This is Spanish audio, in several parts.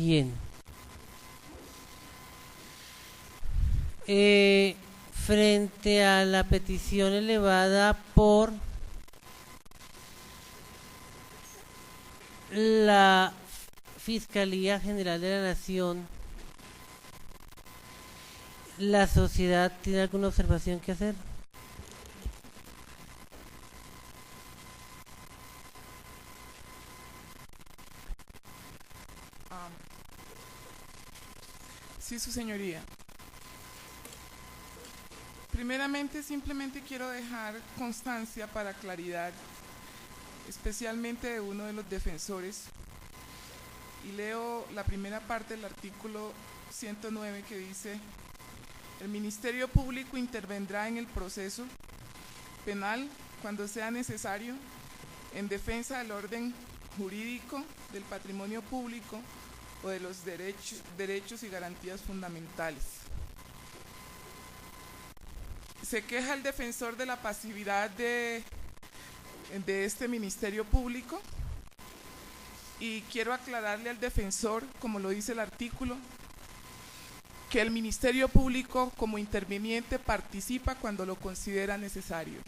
quién. Frente a la petición elevada por la Fiscalía General de la Nación, ¿la sociedad tiene alguna observación que hacer? Sí, su señoría. Primeramente, simplemente quiero dejar constancia para claridad, especialmente de uno de los defensores, y leo la primera parte del artículo 109 que dice: el Ministerio Público intervendrá en el proceso penal cuando sea necesario en defensa del orden jurídico, del patrimonio público o de los derechos y garantías fundamentales. Se queja el defensor de la pasividad de este Ministerio Público, y quiero aclararle al defensor, como lo dice el artículo, que el Ministerio Público como interviniente participa cuando lo considera necesario.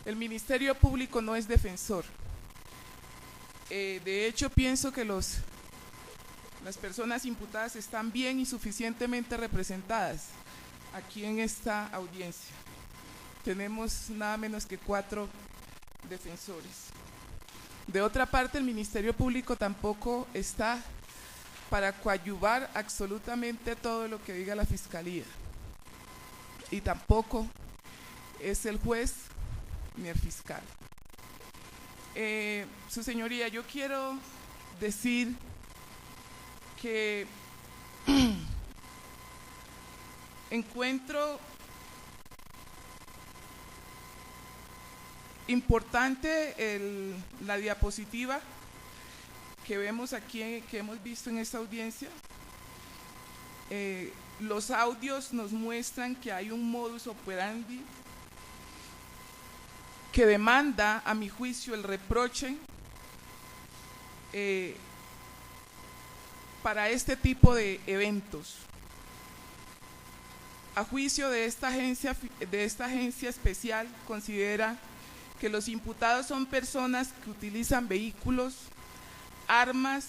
El Ministerio Público no es defensor. De hecho, pienso que las personas imputadas están bien y suficientemente representadas aquí en esta audiencia. Tenemos nada menos que 4 defensores. De otra parte, el Ministerio Público tampoco está para coadyuvar absolutamente todo lo que diga la Fiscalía, y tampoco es el juez ni el fiscal. Su señoría, yo quiero decir que encuentro importante la diapositiva que vemos aquí, que hemos visto en esta audiencia. Los audios nos muestran que hay un modus operandi que demanda, a mi juicio, el reproche para este tipo de eventos. A juicio de esta agencia especial, considera que los imputados son personas que utilizan vehículos, armas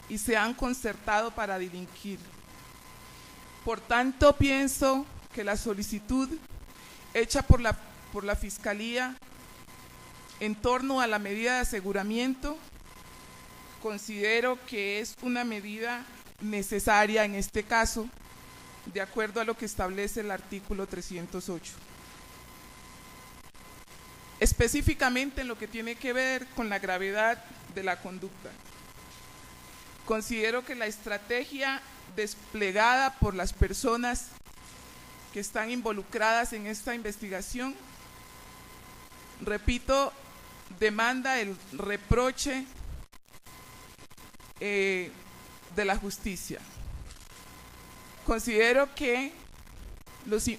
y se han concertado para delinquir. Por tanto, pienso que la solicitud hecha por la Fiscalía en torno a la medida de aseguramiento, considero que es una medida necesaria en este caso, de acuerdo a lo que establece el artículo 308. Específicamente en lo que tiene que ver con la gravedad de la conducta. Considero que la estrategia desplegada por las personas que están involucradas en esta investigación, repito, demanda el reproche de la justicia. Considero que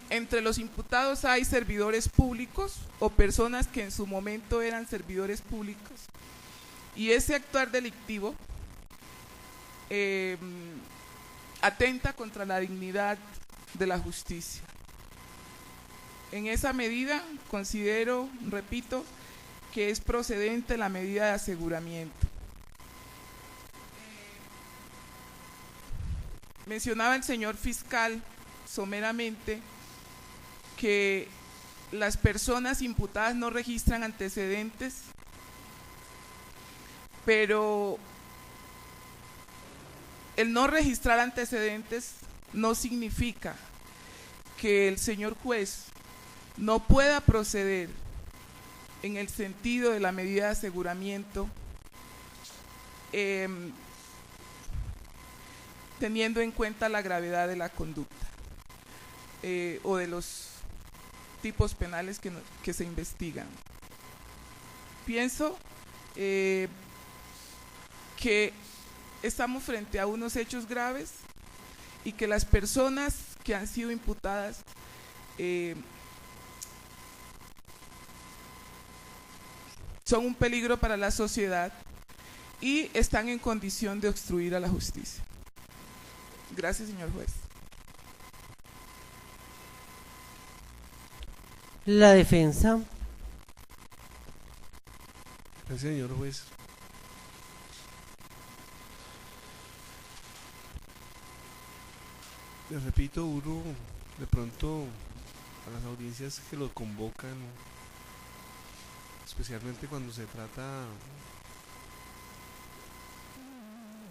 entre los imputados hay servidores públicos o personas que en su momento eran servidores públicos, y ese actuar delictivo atenta contra la dignidad de la justicia. En esa medida considero, repito, que es procedente la medida de aseguramiento. Mencionaba el señor fiscal someramente que las personas imputadas no registran antecedentes, pero el no registrar antecedentes no significa que el señor juez no pueda proceder en el sentido de la medida de aseguramiento, teniendo en cuenta la gravedad de la conducta o de los tipos penales que se investigan. Pienso que estamos frente a unos hechos graves y que las personas que han sido imputadas son un peligro para la sociedad, y están en condición de obstruir a la justicia. Gracias, señor juez. La defensa. Gracias, señor juez. Les repito, uno de pronto a las audiencias que lo convocan, especialmente cuando se trata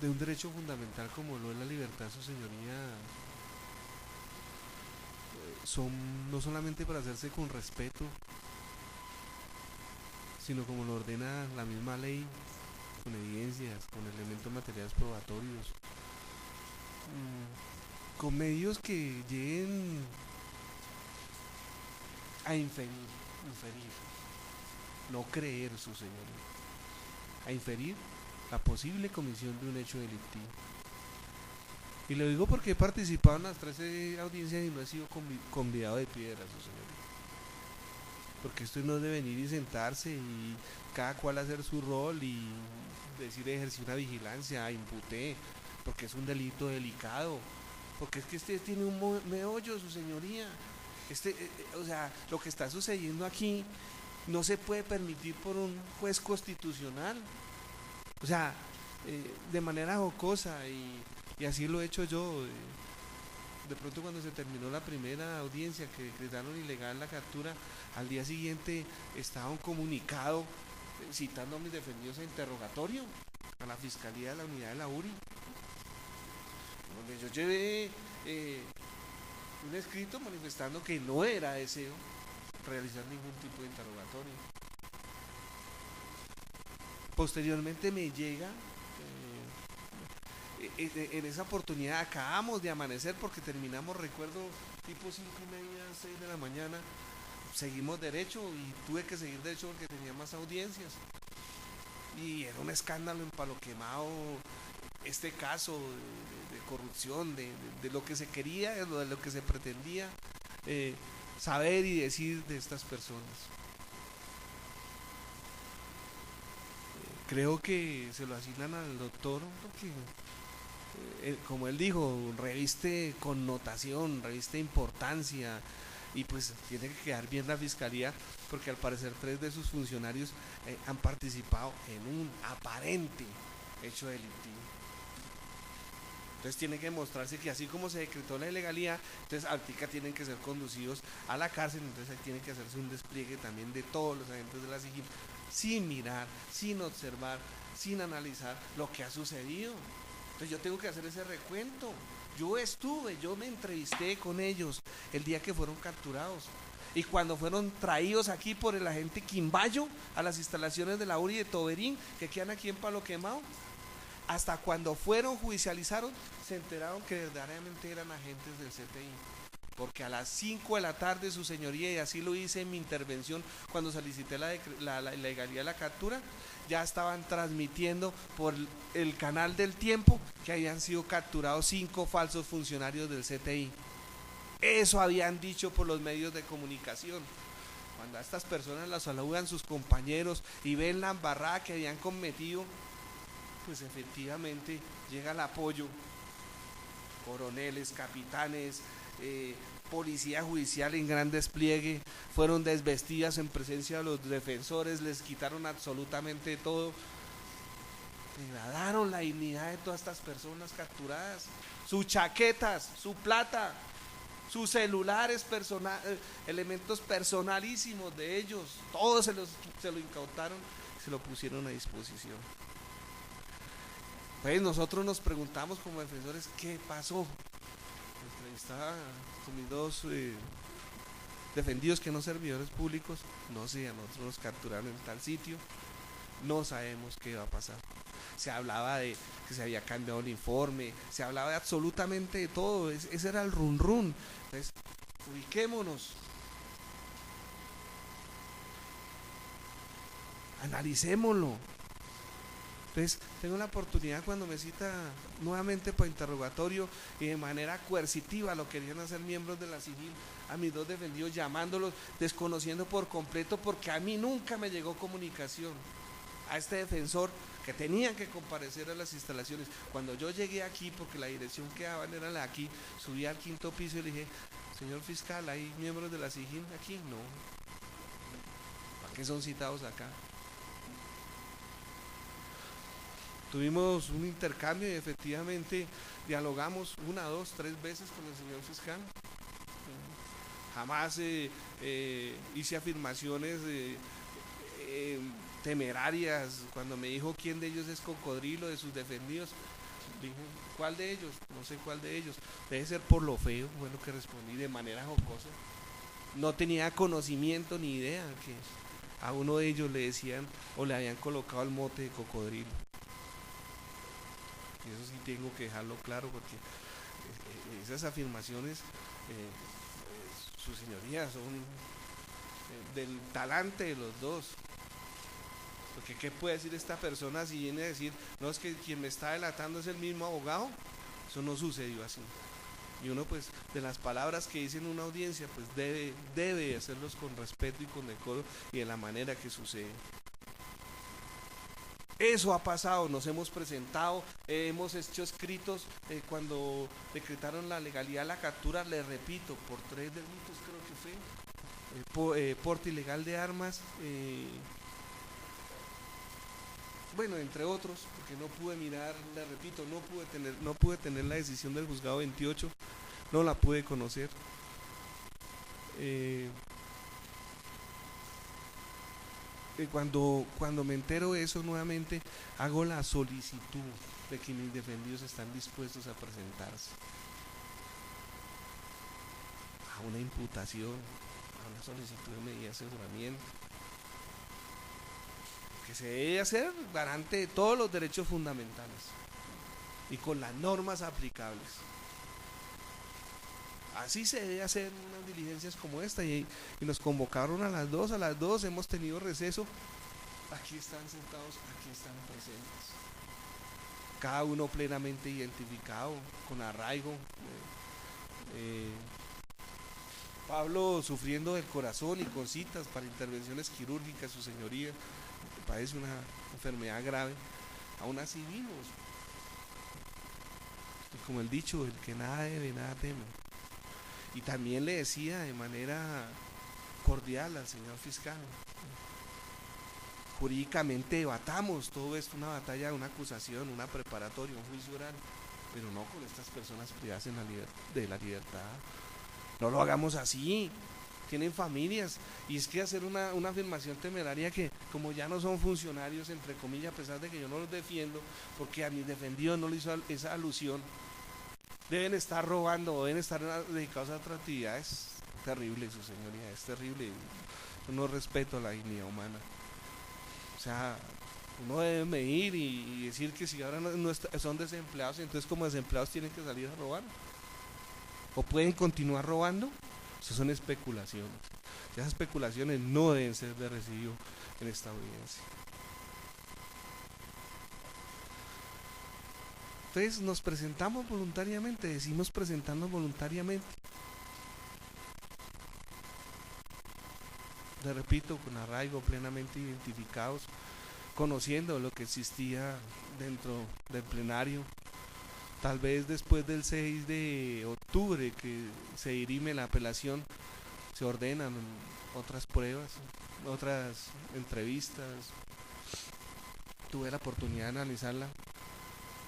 de un derecho fundamental como lo es la libertad, su señoría, son no solamente para hacerse con respeto, sino como lo ordena la misma ley, con evidencias, con elementos materiales probatorios, con medios que lleguen a inferir, no creer, su señoría, a inferir la posible comisión de un hecho delictivo. Y lo digo porque he participado en las 13 audiencias y no he sido convidado de piedra, su señoría. Porque esto no es de venir y sentarse y cada cual hacer su rol y decir ejercí una vigilancia, imputé, porque es un delito delicado, porque es que este tiene un meollo, su señoría. O sea, lo que está sucediendo aquí no se puede permitir por un juez constitucional. O sea, de manera jocosa y así lo he hecho yo. De pronto cuando se terminó la primera audiencia que decretaron ilegal la captura, al día siguiente estaba un comunicado citando a mis defendidos a interrogatorio a la Fiscalía de la Unidad de la URI, donde yo llevé un escrito manifestando que no era deseo realizar ningún tipo de interrogatorio. Posteriormente me llega, en esa oportunidad acabamos de amanecer porque terminamos, recuerdo, tipo 5:30, 6 de la mañana, seguimos derecho y tuve que seguir derecho porque tenía más audiencias. Y era un escándalo en Palo Quemado, este caso de corrupción, de lo que se quería, de lo que se pretendía saber y decir de estas personas. Creo que se lo asignan al doctor porque, como él dijo, reviste connotación, reviste importancia y pues tiene que quedar bien la fiscalía porque al parecer 3 de sus funcionarios han participado en un aparente hecho delictivo. Entonces tiene que demostrarse que así como se decretó la ilegalidad, entonces ahorita tienen que ser conducidos a la cárcel, entonces ahí tiene que hacerse un despliegue también de todos los agentes de la SIGIN, sin mirar, sin observar, sin analizar lo que ha sucedido. Entonces yo tengo que hacer ese recuento. Yo me entrevisté con ellos el día que fueron capturados. Y cuando fueron traídos aquí por el agente Quimbayo a las instalaciones de la URI de Toberín, que quedan aquí en Palo Quemado, hasta cuando fueron judicializaron, se enteraron que verdaderamente eran agentes del CTI. Porque a las 5 de la tarde, su señoría, y así lo hice en mi intervención cuando solicité la ilegalidad de la captura, ya estaban transmitiendo por el canal del Tiempo que habían sido capturados 5 falsos funcionarios del CTI. Eso habían dicho por los medios de comunicación. Cuando a estas personas las saludan sus compañeros y ven la embarrada que habían cometido, pues efectivamente llega el apoyo. Coroneles, capitanes, policía judicial en gran despliegue, fueron desvestidas en presencia de los defensores, les quitaron absolutamente todo, degradaron la dignidad de todas estas personas capturadas, sus chaquetas, su plata, sus celulares, elementos personalísimos de ellos, todos se lo incautaron, se lo pusieron a disposición. Pues nosotros nos preguntamos como defensores, ¿qué pasó? Entrevistaba con mis 2 defendidos que no servidores públicos, no sé, a nosotros nos capturaron en tal sitio, no sabemos qué va a pasar. Se hablaba de que se había cambiado el informe, se hablaba de absolutamente de todo, ese era el run run. Entonces, ubiquémonos, analicémoslo. Entonces, tengo la oportunidad cuando me cita nuevamente para interrogatorio y de manera coercitiva lo querían hacer miembros de la SIGIN a mis 2 defendidos, llamándolos, desconociendo por completo, porque a mí nunca me llegó comunicación. a este defensor que tenían que comparecer a las instalaciones. Cuando yo llegué aquí, porque la dirección que daban era la de aquí, subí al 5.º piso y le dije, señor fiscal, ¿hay miembros de la SIGIN aquí? No. ¿Para qué son citados acá? Tuvimos un intercambio y efectivamente dialogamos 1, 2, 3 veces con el señor fiscal. Jamás hice afirmaciones temerarias. Cuando me dijo quién de ellos es cocodrilo, de sus defendidos, dije, ¿cuál de ellos? No sé cuál de ellos. Debe ser por lo feo, fue lo que respondí de manera jocosa. No tenía conocimiento ni idea que a uno de ellos le decían o le habían colocado el mote de cocodrilo. Y eso sí tengo que dejarlo claro, porque esas afirmaciones, su señoría, son del talante de los dos. Porque ¿qué puede decir esta persona si viene a decir, no, es que quien me está delatando es el mismo abogado? Eso no sucedió así. Y uno, pues, de las palabras que dice en una audiencia, pues debe hacerlos con respeto y con decoro y de la manera que sucede. Eso ha pasado, nos hemos presentado, hemos hecho escritos cuando decretaron la legalidad de la captura, le repito, por 3 delitos creo que fue, porte ilegal de armas, bueno, entre otros, porque no pude mirar, le repito, no pude tener la decisión del juzgado 28, no la pude conocer. Cuando me entero de eso nuevamente, hago la solicitud de que mis defendidos están dispuestos a presentarse a una imputación, a una solicitud de medida de aseguramiento, que se debe hacer garante de todos los derechos fundamentales y con las normas aplicables. Así se debe hacer unas diligencias como esta, y nos convocaron a las 2, hemos tenido receso, aquí están sentados, aquí están presentes, cada uno plenamente identificado, con arraigo. Pablo sufriendo del corazón y con citas para intervenciones quirúrgicas, su señoría, que padece una enfermedad grave, aún así vivos. Y como el dicho, el que nada debe, nada teme. Y también le decía de manera cordial al señor fiscal, jurídicamente debatamos todo esto, una batalla, una acusación, una preparatoria, un juicio oral, pero no con estas personas privadas de la libertad. No lo hagamos así, tienen familias, y es que hacer una afirmación temeraria que como ya no son funcionarios, entre comillas, a pesar de que yo no los defiendo, porque a mis defendidos no les hizo esa alusión, deben estar robando o deben estar dedicados a otras actividades. Es terrible, su señoría, es terrible. No respeto a la dignidad humana. O sea, uno debe medir y decir que si ahora son desempleados, entonces como desempleados tienen que salir a robar. O pueden continuar robando. Eso son especulaciones. Esas especulaciones no deben ser de recibo en esta audiencia. Entonces nos presentamos voluntariamente, decimos presentarnos voluntariamente. Le repito, con arraigo, plenamente identificados, conociendo lo que existía dentro del plenario. Tal vez después del 6 de octubre que se dirime la apelación, se ordenan otras pruebas, otras entrevistas. Tuve la oportunidad de analizarla.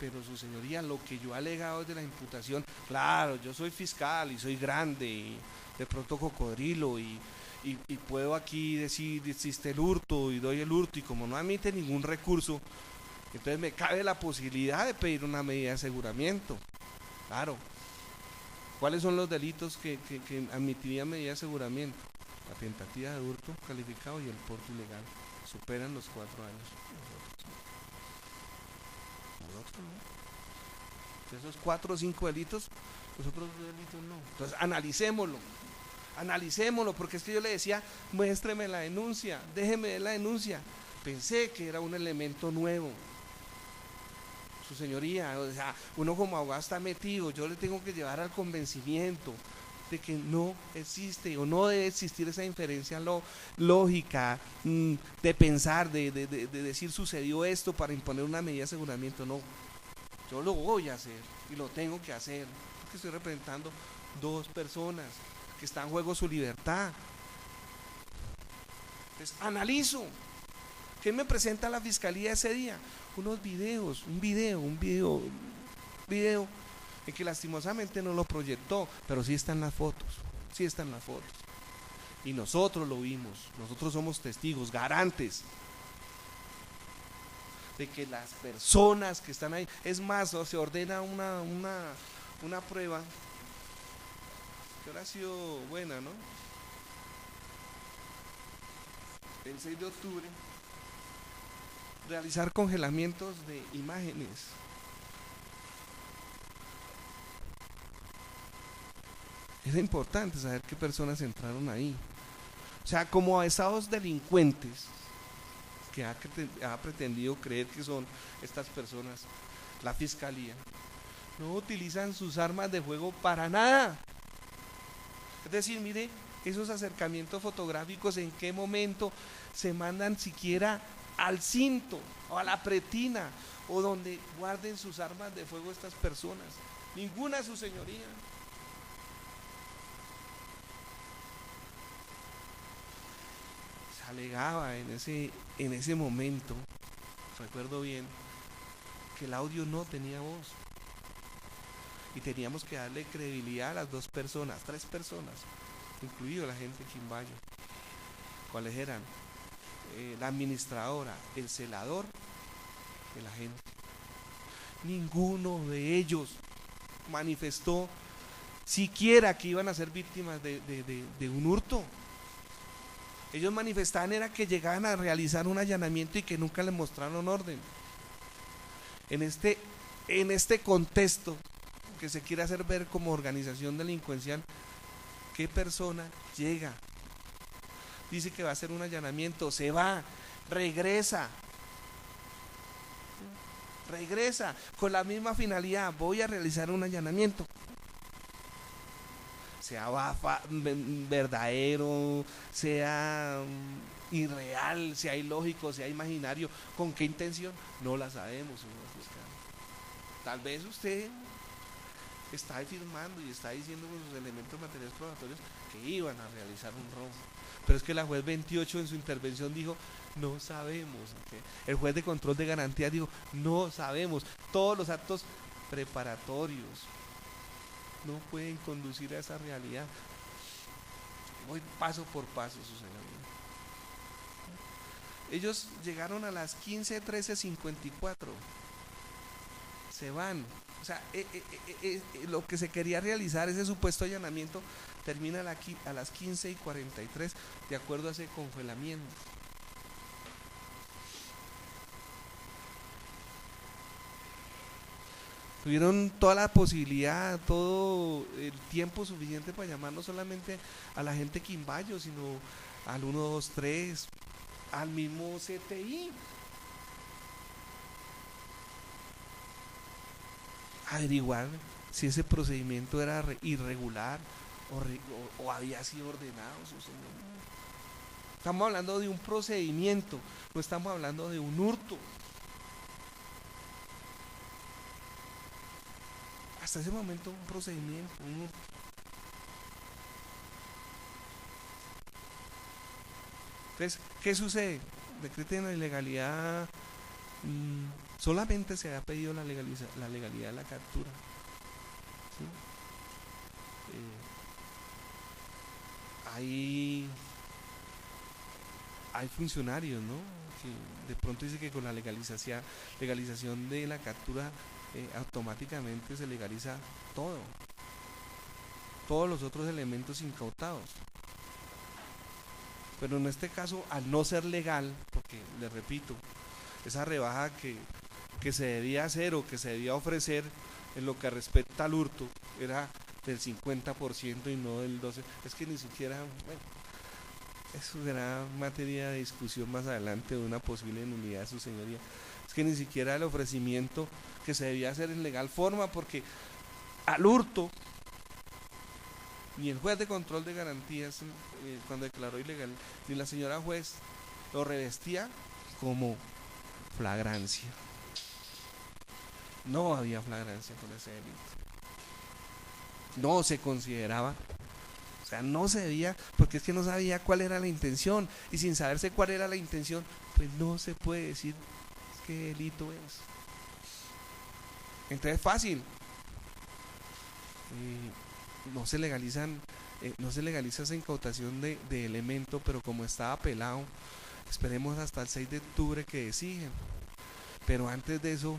Pero su señoría, lo que yo he alegado es de la imputación, claro, yo soy fiscal y soy grande, y de pronto cocodrilo, y puedo aquí decir existe el hurto y doy el hurto, y como no admite ningún recurso, entonces me cabe la posibilidad de pedir una medida de aseguramiento. Claro, ¿cuáles son los delitos que admitiría medida de aseguramiento? La tentativa de hurto calificado y el porte ilegal, superan los 4 años. Nosotros no. Esos 4 o 5 delitos, los otros delitos no. Entonces analicémoslo, porque es que yo le decía, muéstreme la denuncia, déjeme ver la denuncia. Pensé que era un elemento nuevo. Su señoría, o sea, uno como abogado está metido, yo le tengo que llevar al convencimiento. de que no existe o no debe existir esa inferencia lógica, de pensar, de decir sucedió esto para imponer una medida de aseguramiento. No, yo lo voy a hacer y lo tengo que hacer porque estoy representando dos personas que está en juego su libertad. Entonces analizo ¿qué me presenta la fiscalía ese día? Unos videos, un video en que lastimosamente no lo proyectó, pero sí están las fotos, y nosotros lo vimos, nosotros somos testigos, garantes de que las personas que están ahí, es más, se ordena una prueba que ahora ha sido buena, ¿no? El 6 de octubre, realizar congelamientos de imágenes. Era importante saber qué personas entraron ahí. O sea, como a esos delincuentes que ha pretendido creer que son estas personas, la fiscalía no utilizan sus armas de fuego para nada. Es decir, mire, esos acercamientos fotográficos, en qué momento se mandan siquiera al cinto o a la pretina o donde guarden sus armas de fuego estas personas. Ninguna, su señoría. Se alegaba en ese momento, recuerdo bien, que el audio no tenía voz y teníamos que darle credibilidad a las dos personas, tres personas, incluido la gente de Quimbayo. ¿Cuáles eran? La administradora, el celador, el agente. Ninguno de ellos manifestó siquiera que iban a ser víctimas de un hurto. Ellos manifestaban era que llegaban a realizar un allanamiento y que nunca les mostraron orden. En este contexto que se quiere hacer ver como organización delincuencial, ¿qué persona llega? Dice que va a hacer un allanamiento, se va, regresa con la misma finalidad, voy a realizar un allanamiento. Sea verdadero, sea irreal, sea ilógico, sea imaginario, ¿con qué intención? No la sabemos, señor fiscal. Tal vez usted está afirmando y está diciendo con sus elementos materiales probatorios que iban a realizar un robo. Pero es que la juez 28 en su intervención dijo, no sabemos. ¿Okay? El juez de control de garantía dijo, no sabemos. Todos los actos preparatorios no pueden conducir a esa realidad. Voy paso por paso, su señoría. Ellos llegaron a las 15:13:54. Se van. O sea, lo que se quería realizar, ese supuesto allanamiento, termina a las 15:43, de acuerdo a ese congelamiento. Tuvieron toda la posibilidad, todo el tiempo suficiente para llamar no solamente a la gente Quimbayo, sino al 123, al mismo CTI. Averiguar si ese procedimiento era irregular o había sido ordenado, su señor. Estamos hablando de un procedimiento, no estamos hablando de un hurto. Hasta ese momento un procedimiento, un hurto. Entonces, ¿qué sucede? Decreten la ilegalidad. Solamente se ha pedido la legalidad de la captura. ¿Sí? Hay funcionarios, ¿no? Que de pronto dice que con la legalización de la captura automáticamente se legaliza todos los otros elementos incautados. Pero en este caso, al no ser legal, porque les repito, esa rebaja que se debía hacer o que se debía ofrecer en lo que respecta al hurto era del 50% y no del 12%. Es que ni siquiera, bueno, eso será materia de discusión más adelante de una posible nulidad de su señoría. Es que ni siquiera el ofrecimiento que se debía hacer en legal forma, porque al hurto ni el juez de control de garantías, cuando declaró ilegal, ni la señora juez lo revestía como flagrancia. No había flagrancia con ese delito. No se consideraba, o sea, no se veía, porque es que no sabía cuál era la intención, y sin saberse cuál era la intención, pues no se puede decir qué delito es. Entonces fácil, no se legaliza esa incautación de elemento, pero como estaba pelado, esperemos hasta el 6 de octubre que exigen. Pero antes de eso,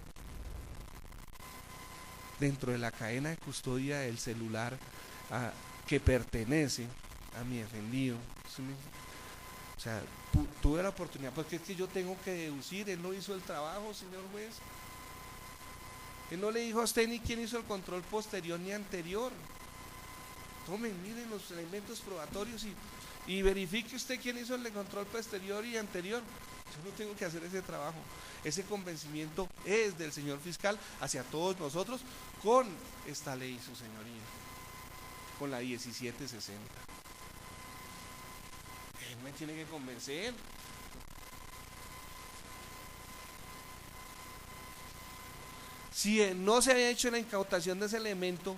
dentro de la cadena de custodia del celular que pertenece a mi defendido, ¿sí? O sea, tuve la oportunidad, porque es que yo tengo que deducir, él no hizo el trabajo, señor juez. Él no le dijo a usted ni quién hizo el control posterior ni anterior. Tomen, miren los elementos probatorios y verifique usted quién hizo el control posterior y anterior. Yo no tengo que hacer ese trabajo. Ese convencimiento es del señor fiscal hacia todos nosotros con esta ley, su señoría, con la 1760. Él me tiene que convencer. Si no se había hecho la incautación de ese elemento,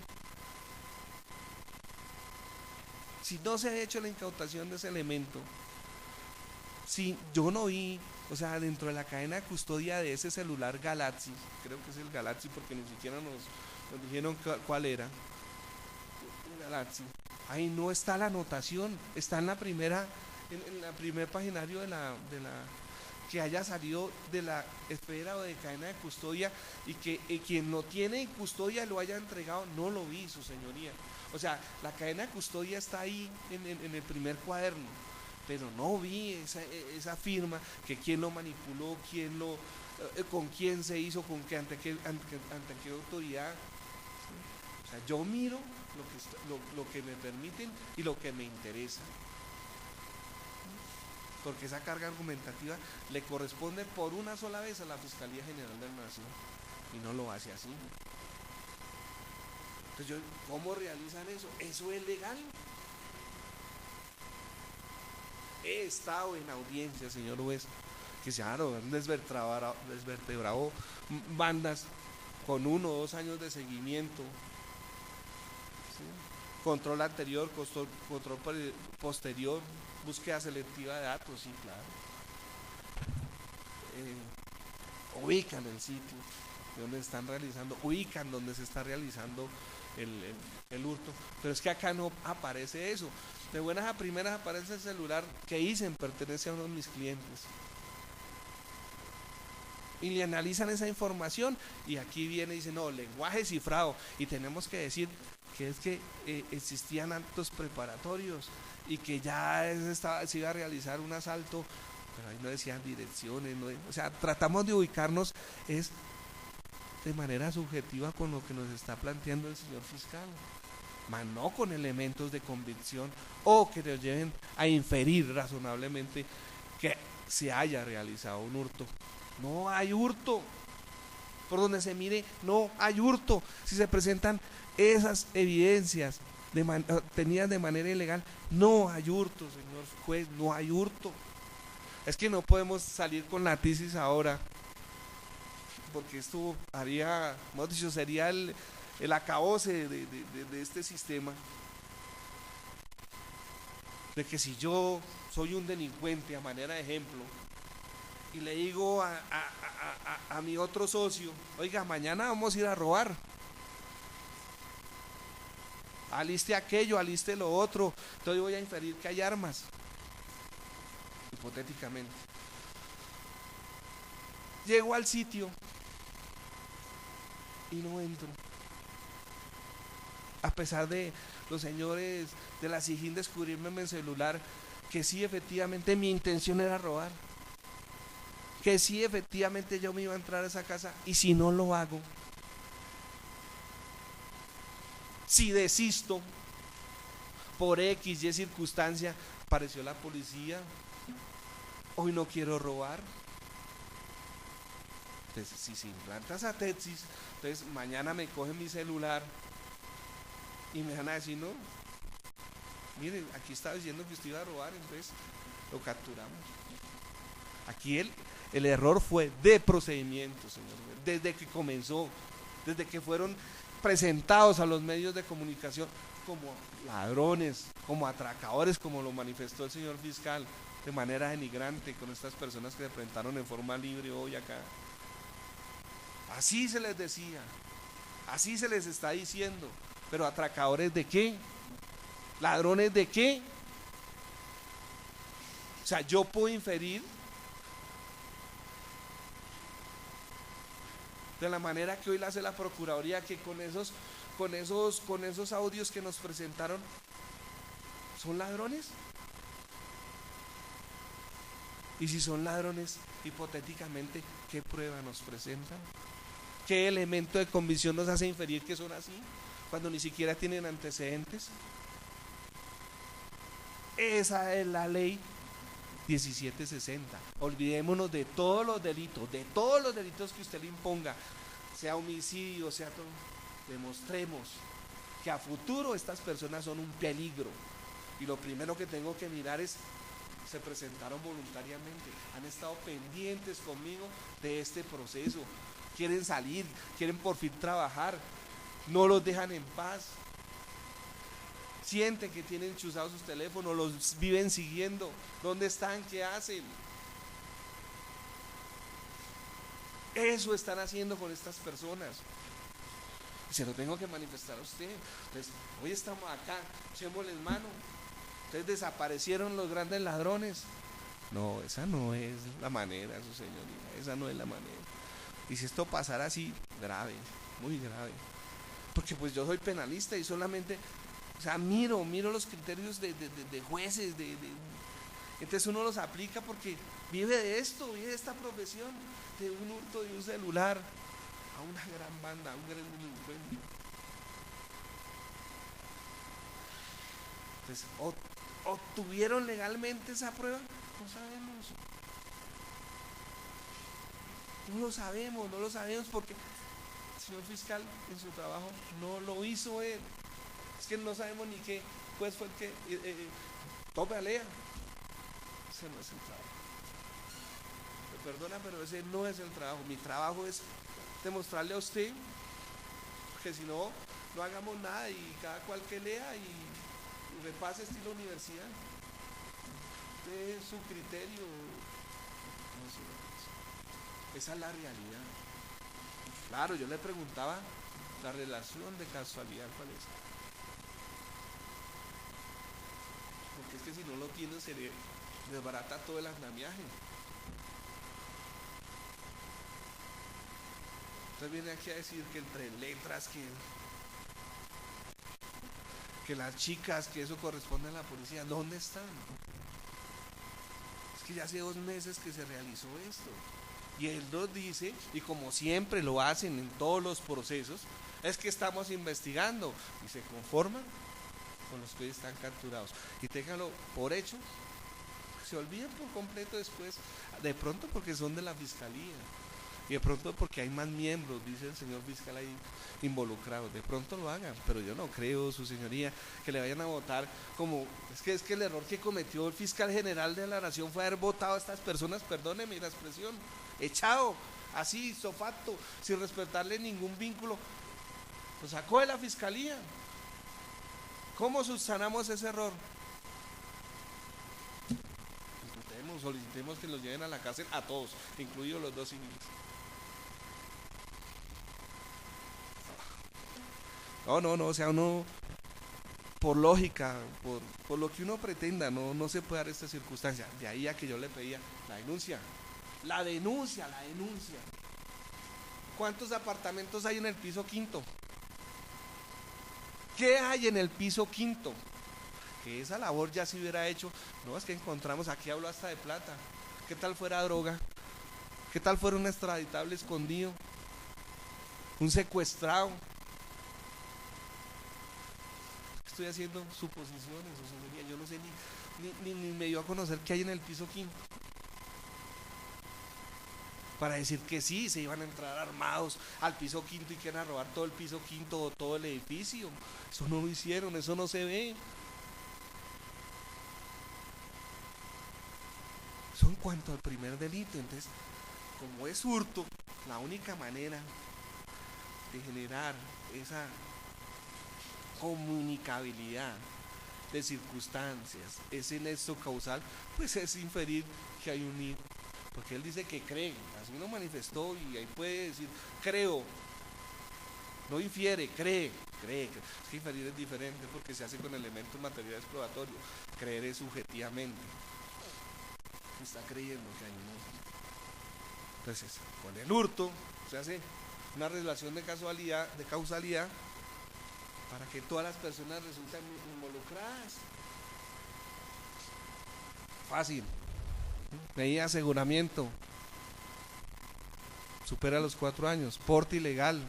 si yo no vi, o sea, dentro de la cadena de custodia de ese celular Galaxy, creo que es el Galaxy porque ni siquiera nos dijeron cuál era, el Galaxy, ahí no está la anotación, está en la primera paginario de la que haya salido de la esfera o de cadena de custodia y que quien lo tiene en custodia lo haya entregado. No lo vi, su señoría. O sea, la cadena de custodia está ahí en el primer cuaderno, pero no vi esa firma, que quién lo manipuló, con quién se hizo, ante qué autoridad. O sea, yo miro lo que me permiten y lo que me interesa, porque esa carga argumentativa le corresponde por una sola vez a la Fiscalía General de la Nación y no lo hace así. Entonces, ¿cómo realizan eso? ¿Eso es legal? He estado en audiencia, señor juez, que se han desvertebrado bandas con 1 o 2 años de seguimiento, ¿sí? Control anterior, control posterior, búsqueda selectiva de datos, sí, claro. Ubican el sitio donde están realizando, ubican donde se está realizando el hurto, pero es que acá no aparece eso. De buenas a primeras aparece el celular que dicen pertenece a uno de mis clientes y le analizan esa información y aquí viene y dice no, lenguaje cifrado, y tenemos que decir que es que existían actos preparatorios y que ya se iba a realizar un asalto, pero ahí no decían direcciones, o sea, tratamos de ubicarnos es de manera subjetiva con lo que nos está planteando el señor fiscal, mas no con elementos de convicción o que nos lleven a inferir razonablemente que se haya realizado un hurto. No hay hurto, por donde se mire no hay hurto. Si se presentan esas evidencias obtenidas de manera ilegal, no hay hurto, señor juez, no hay hurto. Es que no podemos salir con la tesis ahora, porque esto haría, hemos dicho, sería el acabose de este sistema, de que si yo soy un delincuente a manera de ejemplo y le digo a mi otro socio, oiga, mañana vamos a ir a robar, aliste aquello, aliste lo otro, entonces voy a inferir que hay armas, hipotéticamente. Llego al sitio y no entro, a pesar de los señores de la SIJIN descubrirme en mi celular que sí, efectivamente mi intención era robar, que sí, efectivamente yo me iba a entrar a esa casa, y si no lo hago, si desisto por X, Y circunstancia, apareció la policía, hoy no quiero robar. Entonces, si se implanta esa tesis, entonces mañana me cogen mi celular y me van a decir, no, Miren, aquí estaba diciendo que usted iba a robar, entonces lo capturamos. Aquí el error fue de procedimiento, señor, desde que comenzó, desde que fueron presentados a los medios de comunicación como ladrones, como atracadores, como lo manifestó el señor fiscal, de manera denigrante con estas personas que se presentaron en forma libre hoy acá. Así se les decía, así se les está diciendo, pero atracadores ¿de qué? ¿Ladrones de qué? O sea, yo puedo inferir de la manera que hoy la hace la Procuraduría, que con esos audios que nos presentaron, ¿son ladrones? Y si son ladrones, hipotéticamente, ¿qué prueba nos presentan? ¿Qué elemento de convicción nos hace inferir que son así, cuando ni siquiera tienen antecedentes? Esa es la ley 1760. Olvidémonos de todos los delitos que usted le imponga, sea homicidio, sea todo. Demostremos que a futuro estas personas son un peligro. Y lo primero que tengo que mirar es, se presentaron voluntariamente, han estado pendientes conmigo de este proceso, quieren salir, quieren por fin trabajar, no los dejan en paz. Sienten que tienen chuzados sus teléfonos, los viven siguiendo. ¿Dónde están? ¿Qué hacen? Eso están haciendo con estas personas. Y se lo tengo que manifestar a usted. Entonces, hoy estamos acá, echémosles mano. Entonces desaparecieron los grandes ladrones. No, esa no es la manera, su señoría. Esa no es la manera. Y si esto pasara así, grave, muy grave. Porque pues yo soy penalista y solamente... O sea, miro los criterios de jueces, entonces uno los aplica porque vive de esto, vive de esta profesión, de un hurto de un celular a una gran banda, a un gran delincuente. Entonces, ¿obtuvieron legalmente esa prueba? No sabemos. No lo sabemos porque el señor fiscal en su trabajo no lo hizo él. Es que no sabemos ni qué juez fue el que tome, lea. Ese no es el trabajo. Me perdona, pero ese no es el trabajo. Mi trabajo es demostrarle a usted, porque si no, no hagamos nada y cada cual que lea y repase estilo universidad. Usted su criterio. No sé, esa es la realidad. Claro, yo le preguntaba la relación de casualidad, ¿cuál es? Porque es que si no lo tiene se le desbarata todo el andamiaje. Entonces viene aquí a decir que entre letras, que las chicas, que eso corresponde a la policía, ¿dónde están? Es que ya hace 2 meses que se realizó esto. Y él nos dice, y como siempre lo hacen en todos los procesos, es que estamos investigando y se conforman con los que hoy están capturados. Y ténganlo por hecho, se olviden por completo después, de pronto porque son de la fiscalía, y de pronto porque hay más miembros, dice el señor fiscal ahí involucrados, de pronto lo hagan, pero yo no creo, su señoría, que le vayan a votar como, es que el error que cometió el fiscal general de la nación fue haber votado a estas personas, perdóneme la expresión, echado, así, sofacto, sin respetarle ningún vínculo, lo sacó de la fiscalía. ¿Cómo subsanamos ese error? Solicitemos que los lleven a la cárcel a todos, incluidos los 2 civiles. No, o sea, uno, por lógica, por lo que uno pretenda, no se puede dar esta circunstancia. De ahí a que yo le pedía la denuncia. ¿Cuántos apartamentos hay en el piso 5? ¿Qué hay en el piso 5? Que esa labor ya se hubiera hecho. No, es que encontramos, aquí hablo hasta de plata. ¿Qué tal fuera droga? ¿Qué tal fuera un extraditable escondido? Un secuestrado. Estoy haciendo suposiciones, yo no sé ni me dio a conocer qué hay en el piso 5. Para decir que sí, se iban a entrar armados al piso 5 y que iban a robar todo el piso 5 o todo el edificio. Eso no lo hicieron, eso no se ve. cuanto al primer delito. Entonces, como es hurto, la única manera de generar esa comunicabilidad de circunstancias, ese nexo causal, pues es inferir que hay un hijo, porque él dice que cree, así lo manifestó, y ahí puede decir creo, no infiere, cree. Es que inferir es diferente porque se hace con elementos materiales probatorios. Creer es subjetivamente, está creyendo que hay un hijo. Entonces, con el hurto se hace una relación de causalidad para que todas las personas resulten involucradas. Fácil. Medida de aseguramiento. Supera los 4 años. Porte ilegal.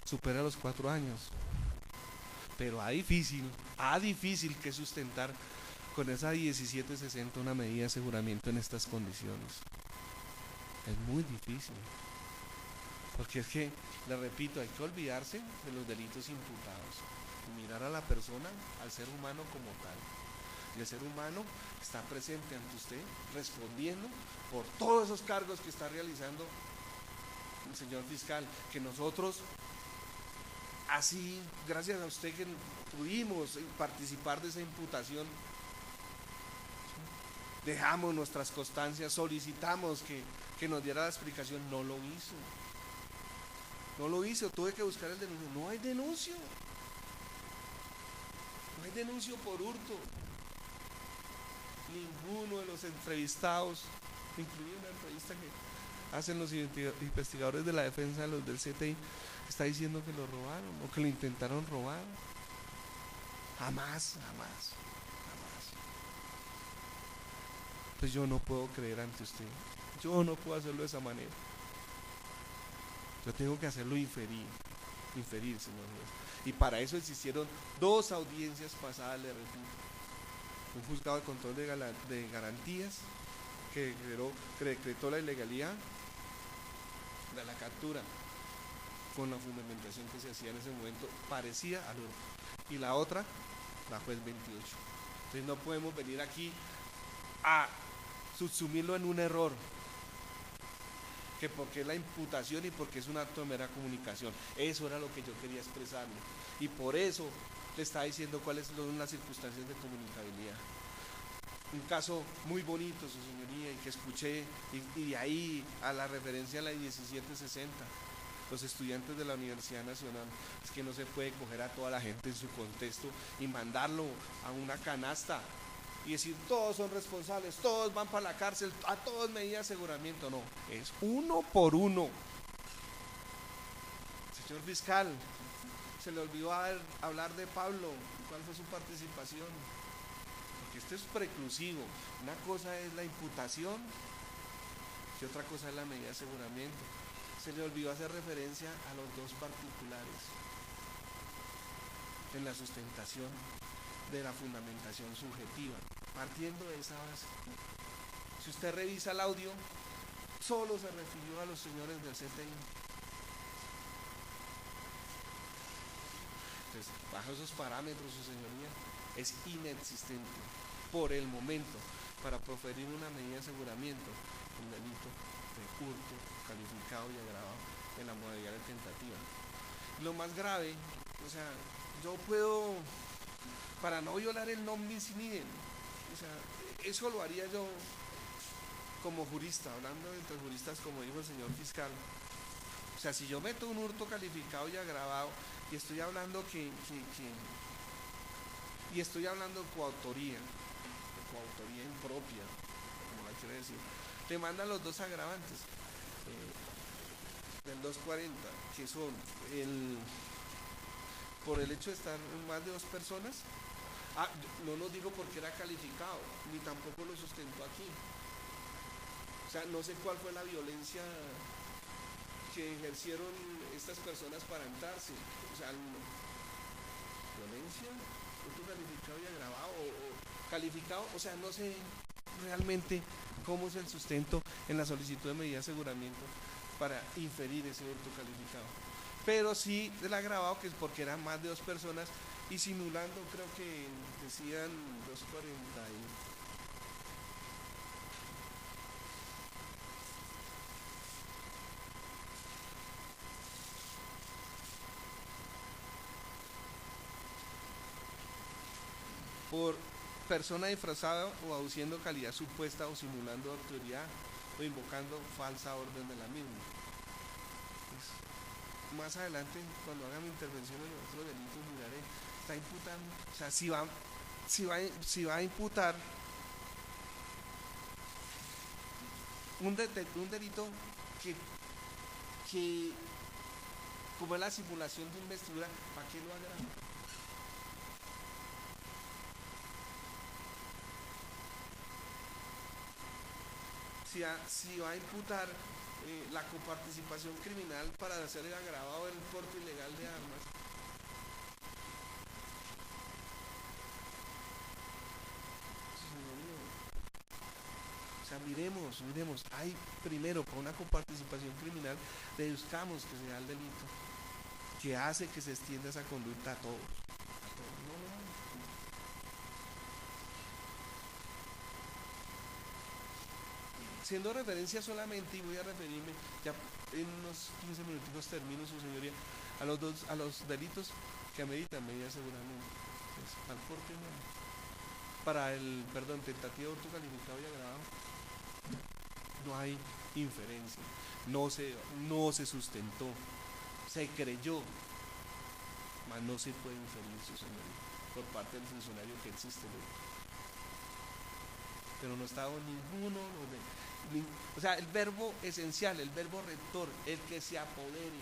Supera los 4 años. Pero difícil que sustentar con esa 1760 una medida de aseguramiento en estas condiciones. Es muy difícil. Porque es que, le repito, hay que olvidarse de los delitos imputados y mirar a la persona, al ser humano como tal. Y el ser humano está presente ante usted, respondiendo por todos esos cargos que está realizando el señor fiscal, que nosotros, así, gracias a usted que pudimos participar de esa imputación, dejamos nuestras constancias, solicitamos que nos diera la explicación, no lo hizo, tuve que buscar el denuncio, no hay denuncio por hurto. Ninguno de los entrevistados, incluida una entrevista que hacen los investigadores de la defensa de los del CTI, está diciendo que lo robaron o que lo intentaron robar. Jamás. Pues yo no puedo creer ante usted, yo no puedo hacerlo de esa manera. Yo tengo que hacerlo inferir, señor juez. Y para eso existieron 2 audiencias pasadas, le repito. Un juzgado de control de garantías que decretó la ilegalidad de la captura con la fundamentación que se hacía en ese momento, parecía al hurto. Y la otra, la juez 28. Entonces no podemos venir aquí a subsumirlo en un error, que porque es la imputación y porque es un acto de mera comunicación. Eso era lo que yo quería expresarle, y por eso le estaba diciendo cuáles son las circunstancias de comunicabilidad. Un caso muy bonito, su señoría, y que escuché, y de ahí a la referencia a la 1760, los estudiantes de la Universidad Nacional. Es que no se puede coger a toda la gente en su contexto y mandarlo a una canasta y decir todos son responsables, todos van para la cárcel, a todos medida de aseguramiento. No, es uno por uno. Señor fiscal, se le olvidó hablar de Pablo. ¿Cuál fue su participación? Porque esto es preclusivo. Una cosa es la imputación y otra cosa es la medida de aseguramiento. Se le olvidó hacer referencia a los 2 particulares en la sustentación de la fundamentación subjetiva, partiendo de esa base. Si usted revisa el audio, solo se refirió a los señores del CTI. Entonces, bajo esos parámetros, su señoría, es inexistente por el momento para proferir una medida de aseguramiento un delito de hurto calificado y agravado en la modalidad de tentativa. Lo más grave, o sea, yo puedo, para no violar el non bis in idem, o sea, eso lo haría yo como jurista, hablando entre juristas, como dijo el señor fiscal. O sea, si yo meto un hurto calificado y agravado y estoy hablando y estoy hablando de coautoría impropia, como la quiere decir, te mandan los 2 agravantes del 240, que son por el hecho de estar más de 2 personas. No lo digo porque era calificado, ni tampoco lo sustentó aquí. O sea, no sé cuál fue la violencia que ejercieron estas personas para entrarse. O sea, violencia, hurto calificado y agravado, o calificado, o sea, no sé realmente cómo es el sustento en la solicitud de medida de aseguramiento para inferir ese hurto calificado. Pero sí del agravado, que es porque eran más de 2 personas y simulando, creo que decían 240 por persona disfrazada o aduciendo calidad supuesta o simulando autoridad o invocando falsa orden de la misma. Pues, más adelante, cuando haga mi intervención en los otros delitos, miraré, está imputando, o sea, si va a imputar un delito que como es la simulación de investidura, ¿para qué lo agrava? Si va a imputar la coparticipación criminal para hacer el agravado del porte ilegal de armas, o sea, miremos, hay primero con una coparticipación criminal deduzcamos que sea el delito que hace que se extienda esa conducta a todos. Siendo referencia solamente, y voy a referirme ya en unos 15 minutos termino, su señoría, a los delitos que ameritan medida seguramente, pues, al porte humano, para el tentativa de hurto calificado y agravado, no hay inferencia, no se sustentó, se creyó, mas no se puede inferir, su señoría, por parte del funcionario que existe, pero no estaba ninguno, o sea, el verbo esencial, el verbo rector, el que se apodere,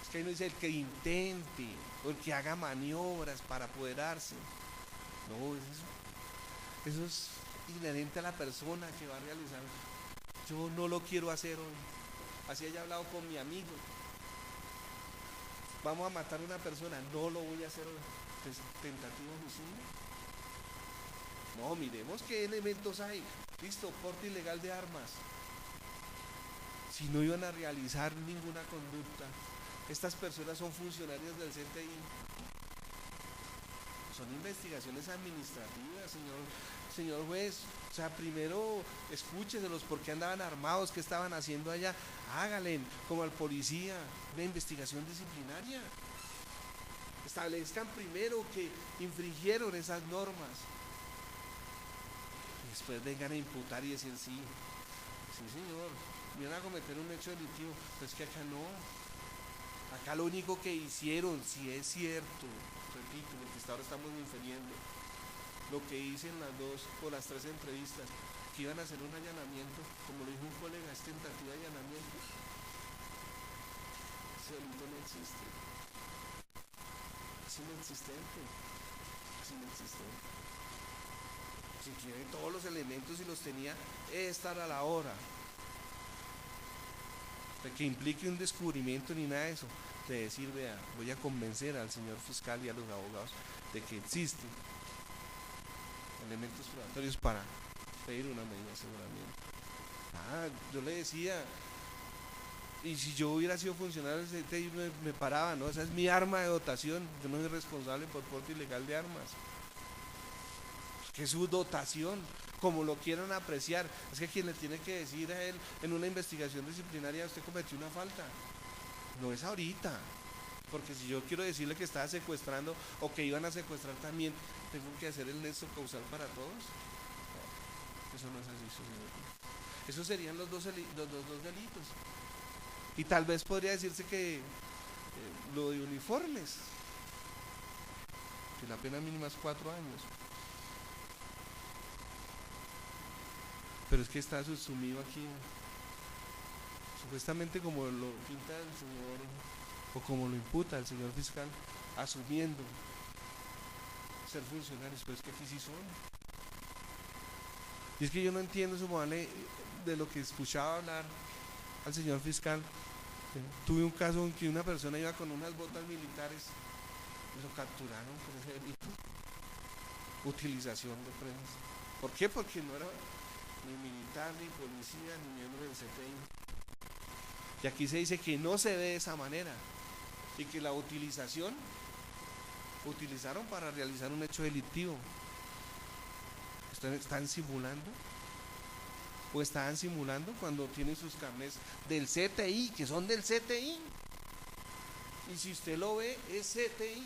es que ahí no dice el que intente, o el que haga maniobras para apoderarse, no, eso es inherente a la persona que va a realizar. Yo no lo quiero hacer hoy, así haya hablado con mi amigo, vamos a matar a una persona, no lo voy a hacer hoy, entonces, tentativa de homicidio. No, miremos qué elementos hay. Listo, porte ilegal de armas. Si no iban a realizar ninguna conducta, estas personas son funcionarios del CTI. Son investigaciones administrativas, señor juez. O sea, primero escúcheselos por qué andaban armados, qué estaban haciendo allá. Háganle, como al policía, una investigación disciplinaria. Establezcan primero que infringieron esas normas. Después vengan a imputar y decir sí señor, vienen a cometer un hecho delictivo, pero es que acá no, acá lo único que hicieron, si es cierto, repito, porque hasta ahora estamos infiriendo, lo que dicen las 2 o las 3 entrevistas, que iban a hacer un allanamiento, como lo dijo un colega, es tentativa de allanamiento, ese delito no existe, es inexistente. Si tiene todos los elementos y los tenía, estar a la hora de que implique un descubrimiento ni nada de eso, de decir, vea, voy a convencer al señor fiscal y a los abogados de que existen elementos probatorios para pedir una medida de aseguramiento. Yo le decía, y si yo hubiera sido funcionario del CTI me paraba, ¿no? Esa es mi arma de dotación, yo no soy responsable por porte ilegal de armas. Que su dotación, como lo quieran apreciar, es que quien le tiene que decir a él en una investigación disciplinaria, usted cometió una falta, no es ahorita, porque si yo quiero decirle que estaba secuestrando o que iban a secuestrar también, tengo que hacer el nexo causal para todos. No, eso no es así, señor. Esos serían los dos delitos, y tal vez podría decirse que lo de uniformes, que la pena mínima es 4 años. Pero es que está subsumido aquí, supuestamente como lo pinta el señor, o como lo imputa el señor fiscal, asumiendo ser funcionarios, pero es que aquí sí son. Y es que yo no entiendo su modelo de lo que escuchaba hablar al señor fiscal. Tuve un caso en que una persona iba con unas botas militares y lo capturaron por ese delito, utilización de prensa. ¿Por qué? Porque no era ni militar, ni policía, ni miembro del CTI. Y aquí se dice que no se ve de esa manera y que la utilizaron para realizar un hecho delictivo. ¿Están simulando? ¿O estaban simulando cuando tienen sus carnets del CTI, que son del CTI? Y si usted lo ve, es CTI,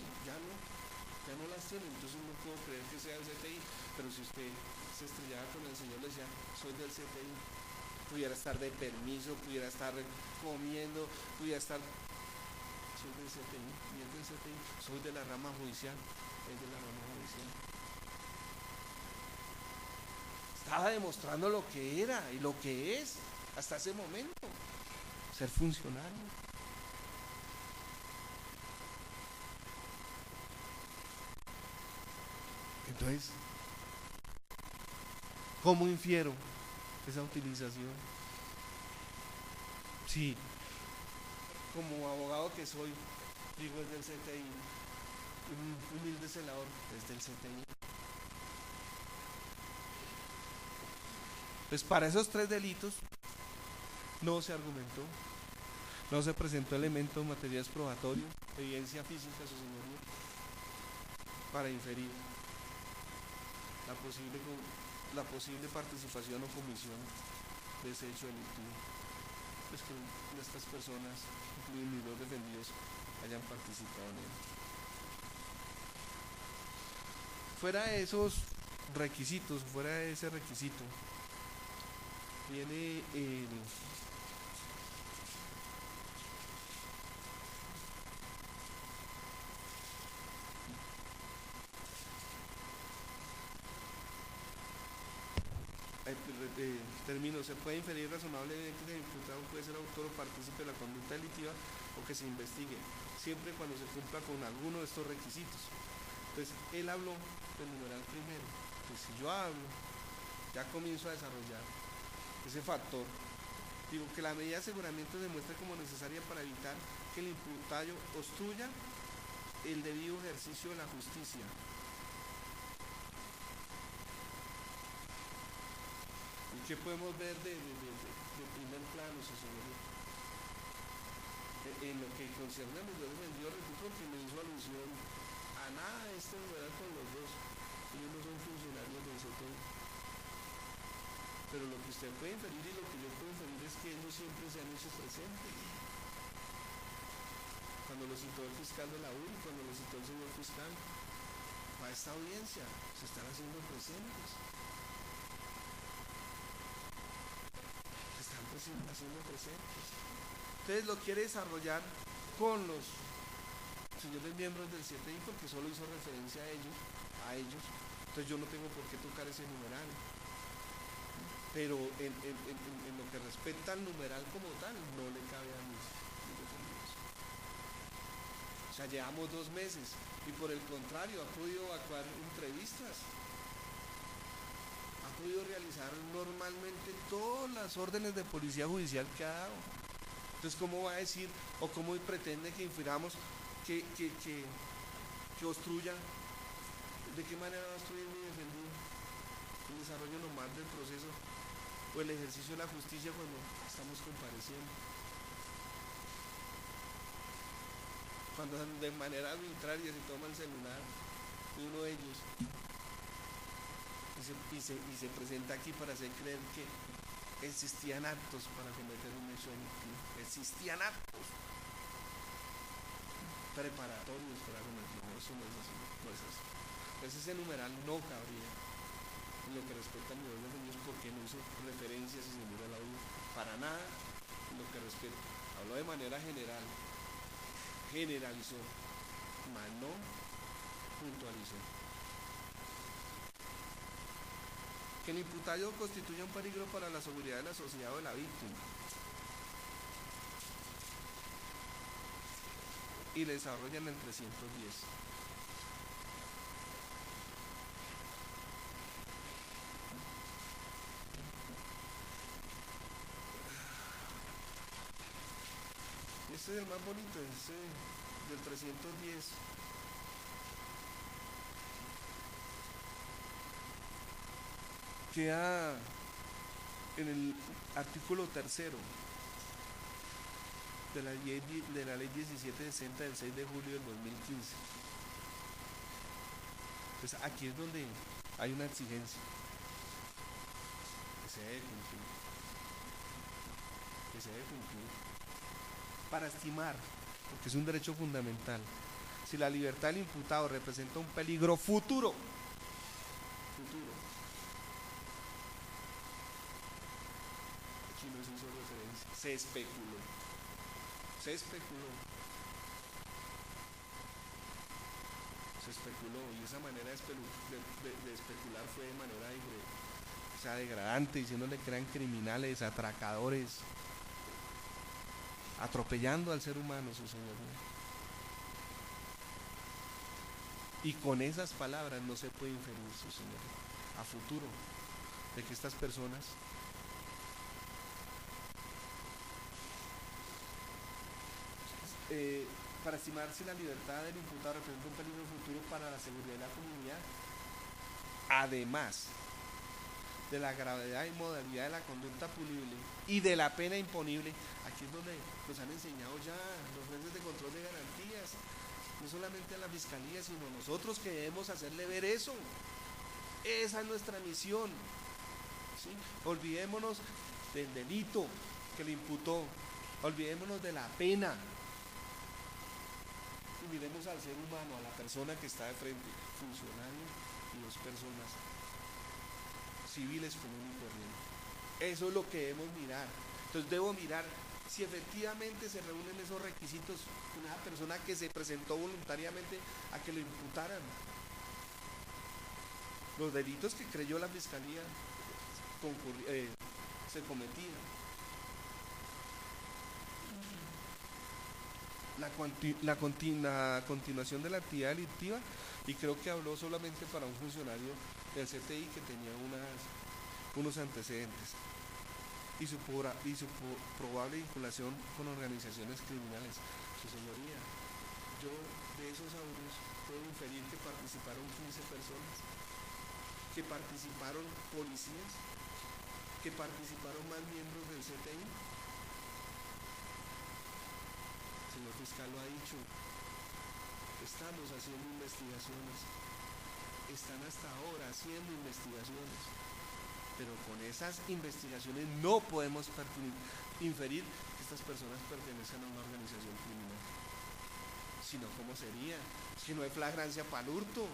ya no las tiene, entonces no puedo creer que sea el CTI, pero si usted se estrellaba con el señor, le decía, soy del CTI, pudiera estar de permiso, pudiera estar comiendo, pudiera estar, soy del CTI, y es del CTI, soy de la rama judicial, es de la rama judicial. Estaba demostrando lo que era y lo que es hasta ese momento, ser funcionario. Entonces, ¿cómo infiero esa utilización? Sí, como abogado que soy, digo es del CTI, un humilde celador es del CTI. Pues para esos 3 delitos no se argumentó, no se presentó elementos materiales probatorios, evidencia física, su señoría, para inferir la posible participación o comisión de ese hecho delictivo. Pues que estas personas, incluidos los defendidos, hayan participado en él. Fuera de esos requisitos, fuera de ese requisito, viene el término, se puede inferir razonablemente que el imputado puede ser autor o partícipe de la conducta delictiva o que se investigue, siempre cuando se cumpla con alguno de estos requisitos. Entonces, él habló del numeral primero, que si yo hablo, ya comienzo a desarrollar ese factor, digo que la medida de aseguramiento se muestre como necesaria para evitar que el imputado obstruya el debido ejercicio de la justicia. ¿Qué podemos ver de primer plano, su señoría? En lo que concierne a los dos defendidos, repito que me hizo alusión a nada de este numeral con los dos. Ellos no son funcionarios del CTI. Pero lo que usted puede inferir y lo que yo puedo inferir es que ellos siempre se han hecho presentes. Cuando lo citó el fiscal de la URI, cuando lo citó el señor fiscal, a esta audiencia se están haciendo presentes. Haciendo presentes. Entonces lo quiere desarrollar con los señores miembros del CTI porque solo hizo referencia a ellos. Entonces yo no tengo por qué tocar ese numeral. Pero en lo que respecta al numeral como tal, no le cabe a mis defendidos. O sea, llevamos 2 meses y por el contrario ha podido evacuar entrevistas. Ha podido realizar normalmente todas las órdenes de policía judicial que ha dado. Entonces, ¿cómo va a decir o cómo pretende que infiramos que obstruya? ¿De qué manera va a obstruir mi defendido? El desarrollo nomás del proceso o el ejercicio de la justicia cuando estamos compareciendo. Cuando de manera arbitraria se toma el celular de uno de ellos y se presenta aquí para hacer creer que existían actos para cometer un hecho delictivo. Existían actos preparatorios para cometer. No, eso no es así. No es así. Entonces ese numeral no cabría en lo que respecta a mi orden de Dios porque no hizo referencia, si se mira la U, para nada en lo que respecta. Habló de manera general, generalizó, mas no puntualizó. Que el imputado constituya un peligro para la seguridad de la sociedad o de la víctima. Y le desarrollan el 310. Este es el más bonito, este del 310. Queda en el artículo 3 de la ley 1760 del 6 de julio del 2015. Pues aquí es donde hay una exigencia que se debe cumplir, para estimar, porque es un derecho fundamental, si la libertad del imputado representa un peligro futuro, aquí no se hizo referencia, se especuló, y esa manera de especular fue de manera degradante, diciéndole que eran criminales, atracadores, atropellando al ser humano, su señoría. Y con esas palabras no se puede inferir, su señoría, a futuro, de que estas personas para estimar si la libertad del imputado representa un peligro futuro para la seguridad de la comunidad, además de la gravedad y modalidad de la conducta punible y de la pena imponible, aquí es donde nos han enseñado ya los jueces de control de garantías, no solamente a la fiscalía, sino nosotros que debemos hacerle ver eso. Esa es nuestra misión, ¿sí? Olvidémonos del delito que le imputó, olvidémonos de la pena y miremos al ser humano, a la persona que está de frente, funcionario y dos personas civiles común y corriente. Eso es lo que debemos mirar. Entonces debo mirar si efectivamente se reúnen esos requisitos, una persona que se presentó voluntariamente a que lo imputaran. Los delitos que creyó la fiscalía se cometían. La continuación de la actividad delictiva, y creo que habló solamente para un funcionario del CTI que tenía unos antecedentes, y su probable vinculación con organizaciones criminales. Su señoría, yo de esos audios puedo inferir que participaron 15 personas, que participaron policías, que participaron más miembros del CTI. El señor fiscal lo ha dicho, estamos haciendo investigaciones, están hasta ahora haciendo investigaciones, pero con esas investigaciones no podemos inferir que estas personas pertenecen a una organización criminal, sino cómo sería, si no hay flagrancia para el hurto.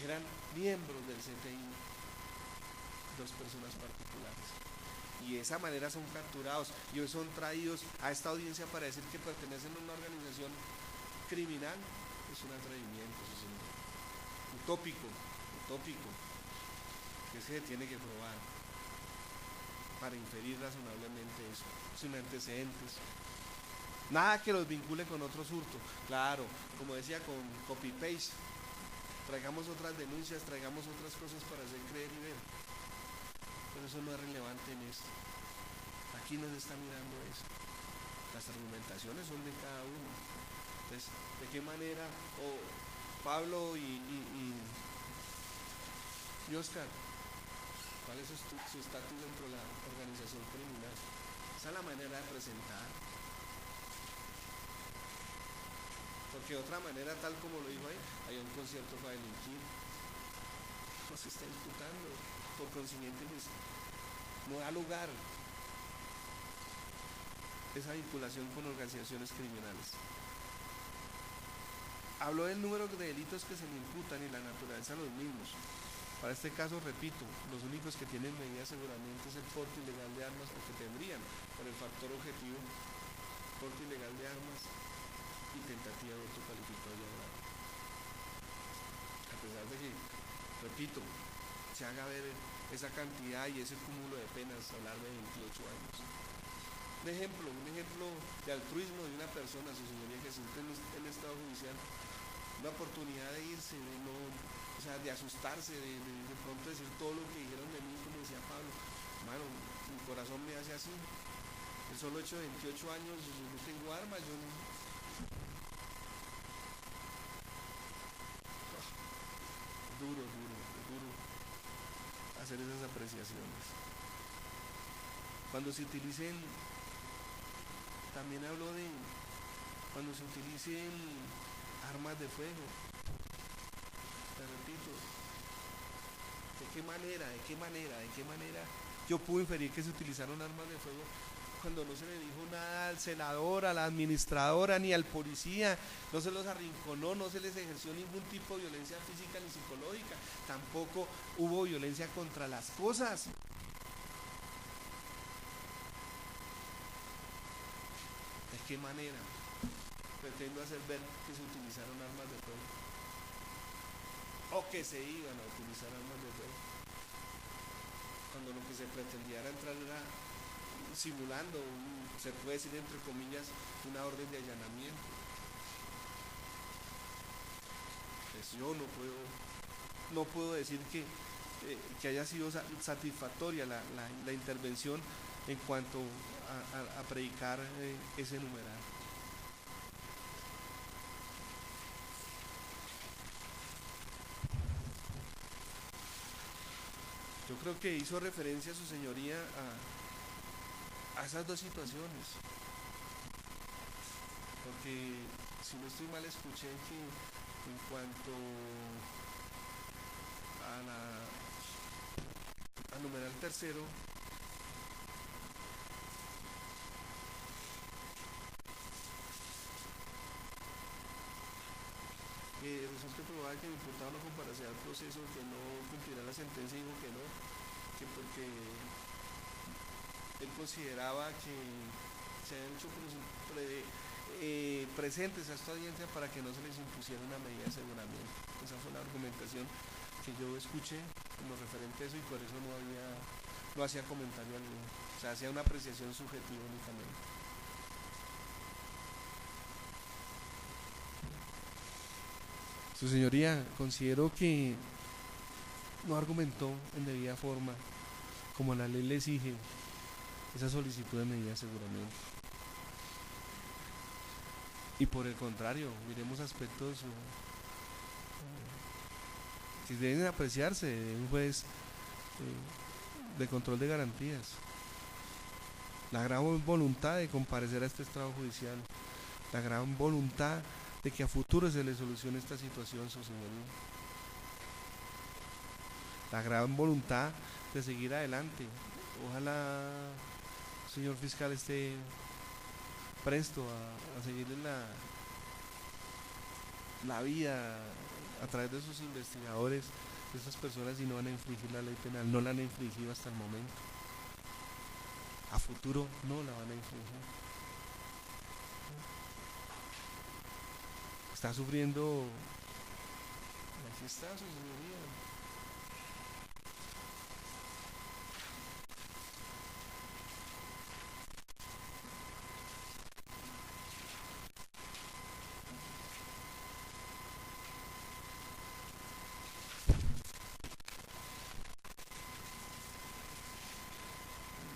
Eran miembros del CTI, dos personas particulares, y de esa manera son capturados y hoy son traídos a esta audiencia para decir que pertenecen a una organización criminal. Es un atrevimiento, señor. Utópico, que se tiene que probar para inferir razonablemente eso, sin antecedentes. Nada que los vincule con otros hurtos. Claro, como decía, con copy-paste, traigamos otras denuncias, traigamos otras cosas para hacer creer y ver. Pero eso no es relevante en esto. Aquí no se está mirando eso. Las argumentaciones son de cada uno. Entonces, ¿de qué manera? Pablo y Oscar, ¿cuál es su estatus dentro de la organización criminal? Esa es la manera de presentar. Porque de otra manera, tal como lo dijo ahí, hay un concierto para delinquir. No se está imputando. Por consiguiente, pues, no da lugar esa vinculación con organizaciones criminales. Habló del número de delitos que se le imputan y la naturaleza de los mismos. Para este caso, repito, los únicos que tienen medida seguramente es el porte ilegal de armas, porque tendrían, por el factor objetivo, porte ilegal de armas y tentativa de hurto calificado y agravado. A pesar de que, repito, se haga ver esa cantidad y ese cúmulo de penas, hablar de 28 años. Un ejemplo de altruismo de una persona, su señoría, que siente en el estado judicial una oportunidad de irse, de asustarse, de pronto decir todo lo que dijeron de mí, como decía Pablo. Mano, mi corazón me hace así. El solo hecho de 28 años, yo no tengo armas, yo no. Duro hacer esas apreciaciones. Cuando se utilicen, también hablo de cuando se utilicen armas de fuego. Te repito, ¿de qué manera yo puedo inferir que se utilizaron armas de fuego cuando no se le dijo nada al celador, a la administradora, ni al policía, no se los arrinconó, no se les ejerció ningún tipo de violencia física ni psicológica, tampoco hubo violencia contra las cosas. ¿De qué manera pretendo hacer ver que se utilizaron armas de fuego? O que se iban a utilizar armas de fuego, cuando lo que se pretendía era entrar era simulando, se puede decir entre comillas, una orden de allanamiento. Pues yo no puedo decir que haya sido satisfactoria la intervención en cuanto a predicar ese numeral. Yo creo que hizo referencia a su señoría a esas dos situaciones, porque si no estoy mal escuché que en cuanto al numeral tercero, resulta probable que el imputado no comparecerá al proceso, que no cumplirá la sentencia, y dijo que no, que porque él consideraba que se habían hecho presentes a esta audiencia para que no se les impusiera una medida de aseguramiento. Esa fue la argumentación que yo escuché como referente a eso, y por eso no hacía comentario alguno, o sea, hacía una apreciación subjetiva únicamente. Su señoría, considero que no argumentó en debida forma, como la ley le exige, esa solicitud de medida de aseguramiento. Y por el contrario, miremos aspectos que deben apreciarse de un juez de control de garantías. La gran voluntad de comparecer a este estrado judicial, la gran voluntad de que a futuro se le solucione esta situación, su señoría. La gran voluntad de seguir adelante. Ojalá, señor fiscal, esté presto a seguirle la vida a través de sus investigadores, de estas personas, y no van a infringir la ley penal. No la han infringido hasta el momento. A futuro no la van a infringir. Está sufriendo. Aquí está, su señoría.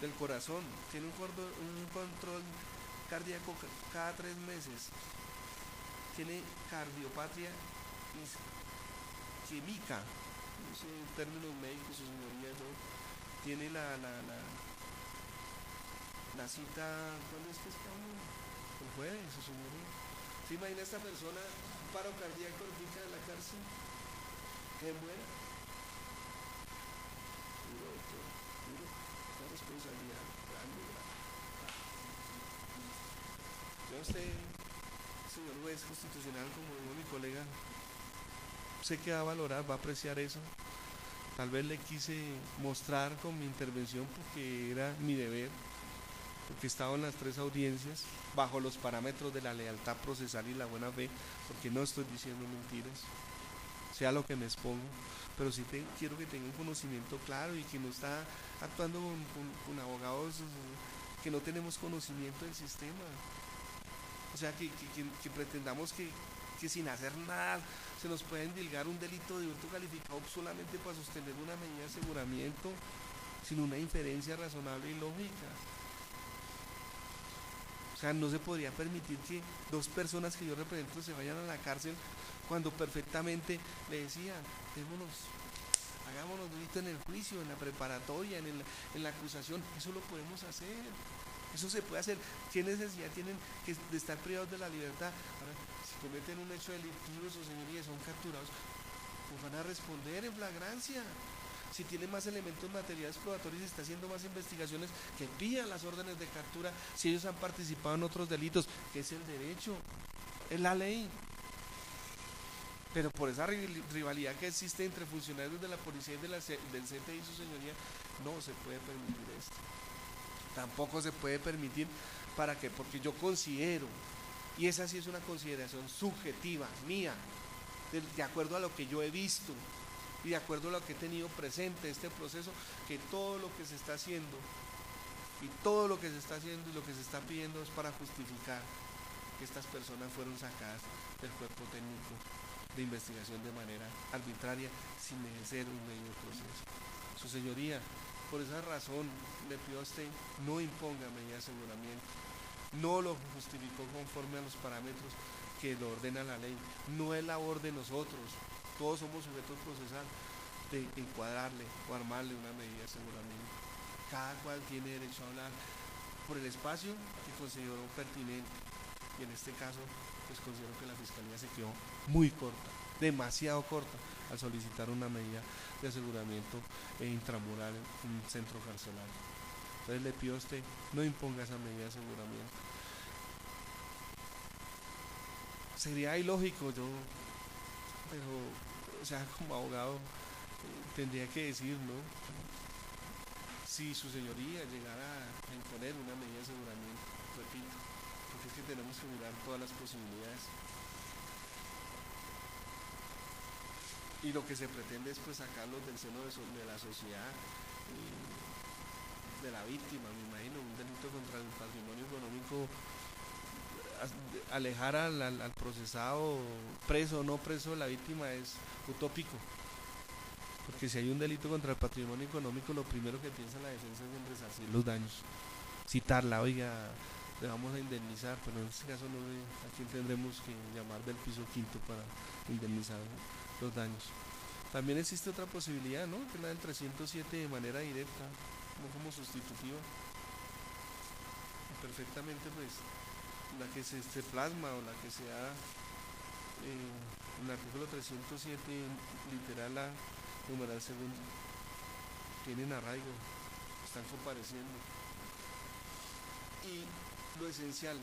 Del corazón, tiene un control cardíaco cada 3 meses, tiene cardiopatía isquémica, no sé, en términos médicos, su señoría, ¿no? Tiene la cita, ¿cuándo es que estamos? El jueves, su señoría. ¿Se imagina esta persona, un paro cardíaco, lo pica en la cárcel? ¿Que muera? Responsabilidad grande. Yo a usted, señor juez constitucional, como dijo mi colega, sé que va a valorar, va a apreciar eso. Tal vez le quise mostrar con mi intervención porque era mi deber, porque estaba en las 3 audiencias bajo los parámetros de la lealtad procesal y la buena fe, porque no estoy diciendo mentiras, sea lo que me expongo, pero sí quiero que tenga un conocimiento claro y que no está actuando con abogados que no tenemos conocimiento del sistema. O sea, que pretendamos que sin hacer nada se nos pueda endilgar un delito de hurto calificado solamente para sostener una medida de aseguramiento sin una inferencia razonable y lógica. O sea, no se podría permitir que 2 personas que yo represento se vayan a la cárcel cuando perfectamente le decían, hagámonos delito en el juicio, en la preparatoria, en la acusación. Eso lo podemos hacer, eso se puede hacer. ¿Qué necesidad tienen de estar privados de la libertad? Ahora, si cometen un hecho delictivo, su señoría, son capturados, pues van a responder en flagrancia. si tiene más elementos materiales probatorios y está haciendo más investigaciones, que pidan las órdenes de captura si ellos han participado en otros delitos, que es el derecho, es la ley. Pero por esa rivalidad que existe entre funcionarios de la policía y del CTI y su señoría, no se puede permitir esto. Tampoco se puede permitir, ¿para qué? Porque yo considero, y esa sí es una consideración subjetiva, mía, de acuerdo a lo que yo he visto y de acuerdo a lo que he tenido presente este proceso, que todo lo que se está haciendo y todo lo que se está haciendo y lo que se está pidiendo es para justificar que estas personas fueron sacadas del cuerpo técnico de investigación de manera arbitraria sin ejercer un debido proceso. Su señoría, por esa razón le pido a usted, no imponga medidas de aseguramiento, no lo justificó conforme a los parámetros que lo ordena la ley, no es labor de nosotros, todos somos sujetos procesales, de encuadrarle o armarle una medida de aseguramiento. Cada cual tiene derecho a hablar por el espacio que consideró pertinente, y en este caso pues considero que la Fiscalía se quedó muy corta, demasiado corta, al solicitar una medida de aseguramiento intramural en un centro carcelario. Entonces le pido a usted, no imponga esa medida de aseguramiento. Sería ilógico yo, pero, o sea, como abogado tendría que decir, ¿no? Si su señoría llegara a imponer una medida de aseguramiento, repito, porque es que tenemos que mirar todas las posibilidades. Y lo que se pretende es pues sacarlos del seno de la sociedad, de la víctima, me imagino, un delito contra el patrimonio económico, alejar al procesado, preso o no preso, la víctima es utópico. Porque si hay un delito contra el patrimonio económico, lo primero que piensa la defensa es en resarcir los daños, citarla, oiga, le vamos a indemnizar, pero en este caso no sé a quién tendremos que llamar del piso quinto para indemnizar los daños. También existe otra posibilidad, ¿no? Que es la del 307 de manera directa, no como sustitutiva. Y perfectamente, pues, la que se plasma o la que se da en el artículo 307, literal A, numeral segundo, tienen arraigo, están compareciendo. Y lo esencial,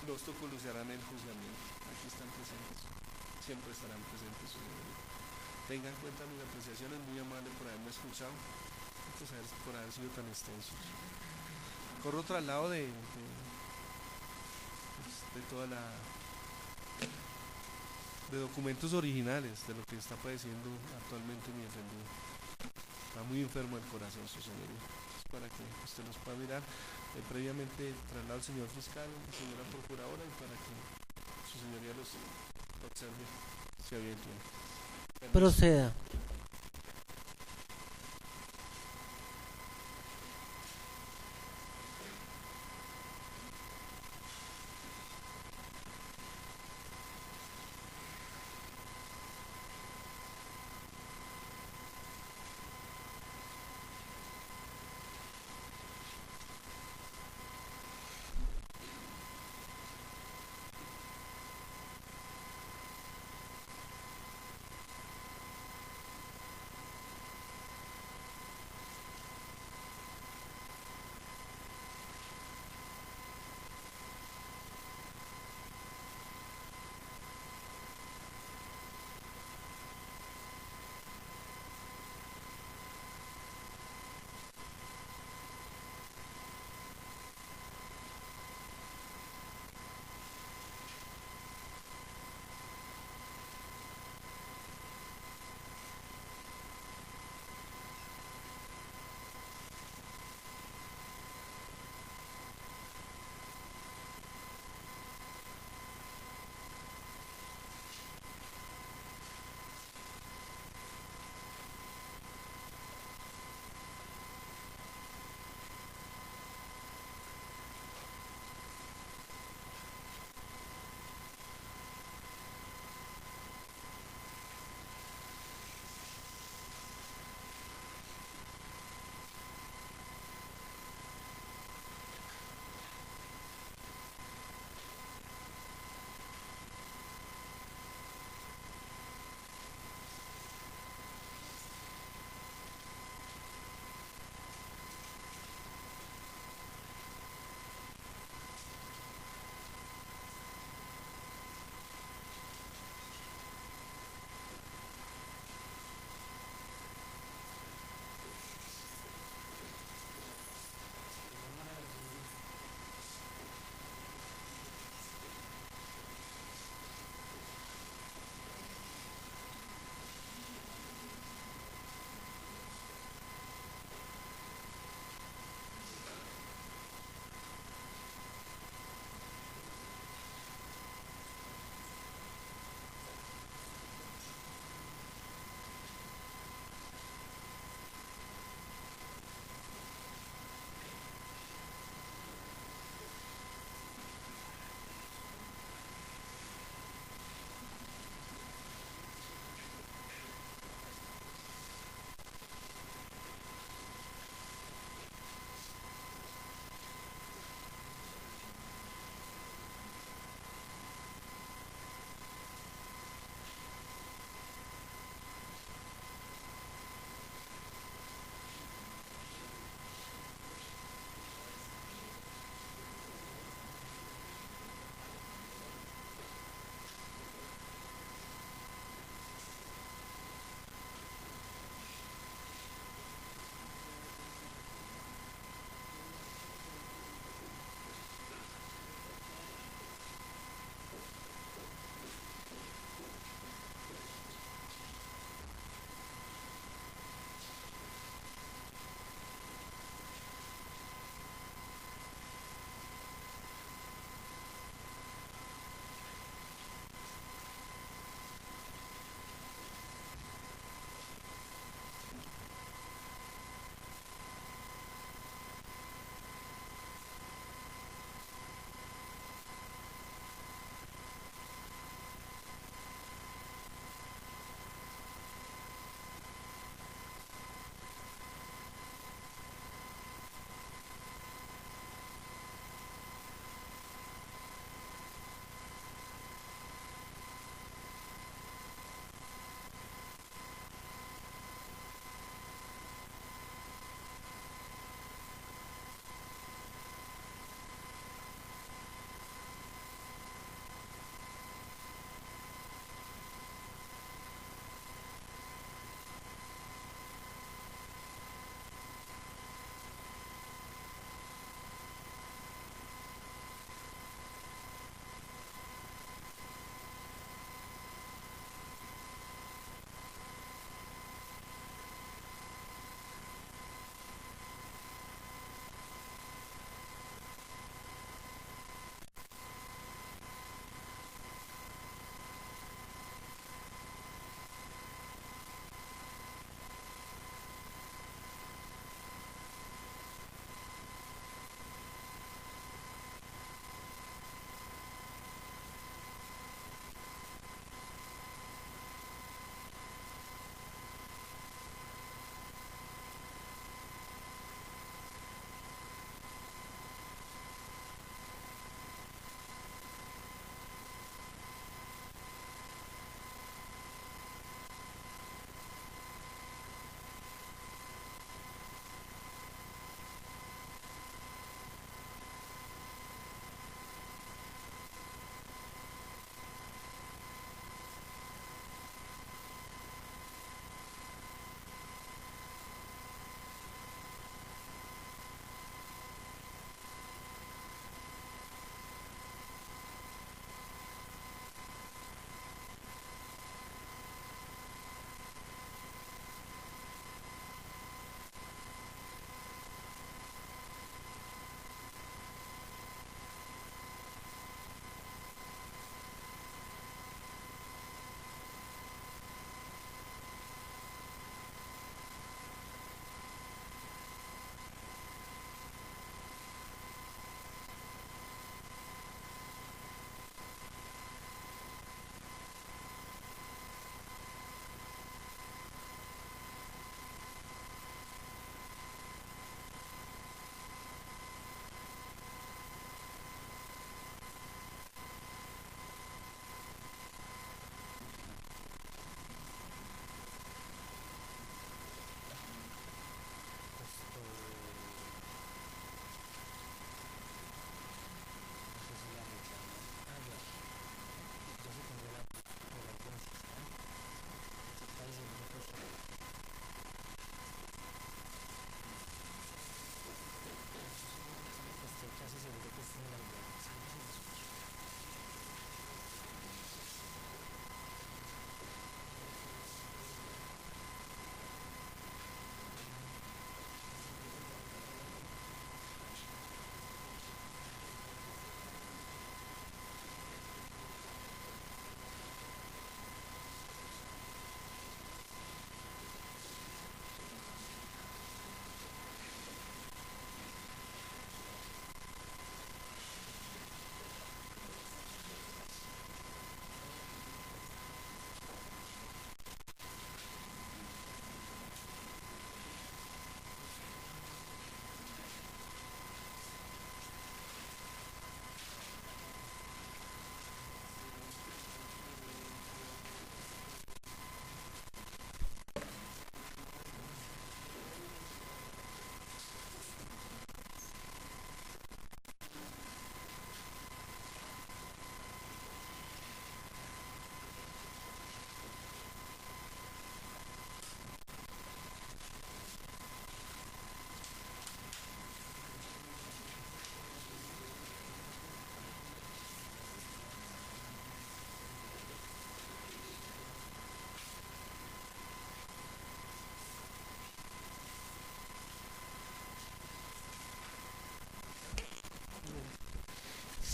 los tocoluciarán en el juzgamiento, aquí están presentes, siempre estarán presentes. Tengan en cuenta mis apreciaciones, muy amable por haberme escuchado, pues, por haber sido tan extensos. Corro traslado de toda la de documentos originales de lo que está padeciendo actualmente mi defendido. Está muy enfermo el corazón, su señoría. Para que usted los pueda mirar, previamente traslado al señor fiscal, señora procuradora, y para que su señoría los observe si había tiempo. Proceda.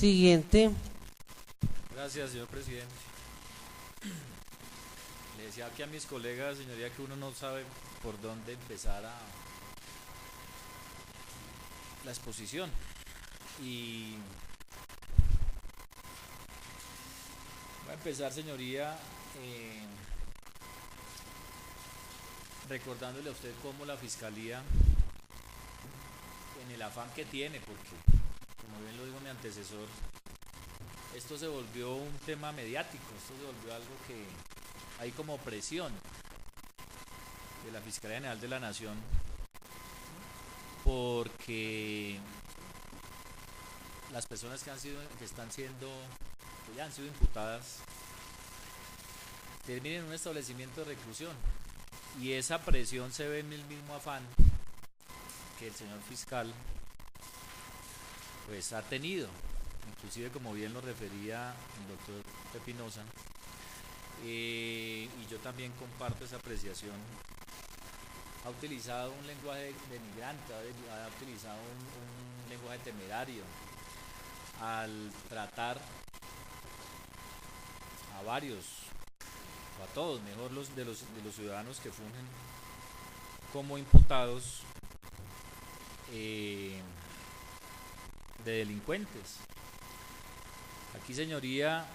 Siguiente. Gracias, señor presidente. Le decía aquí a mis colegas, señoría, que uno no sabe por dónde empezar la exposición. Y voy a empezar, señoría, recordándole a usted cómo la Fiscalía, en el afán que tiene, porque, como bien lo dijo mi antecesor, esto se volvió un tema mediático, esto se volvió algo que hay como presión de la Fiscalía General de la Nación, porque las personas que ya han sido imputadas, terminen en un establecimiento de reclusión, y esa presión se ve en el mismo afán que el señor fiscal pues ha tenido, inclusive como bien lo refería el doctor Pepinoza, y yo también comparto esa apreciación. Ha utilizado un lenguaje denigrante, ha utilizado un lenguaje temerario al tratar a varios, o a todos, mejor de los ciudadanos que fungen como imputados de delincuentes. Aquí, señoría,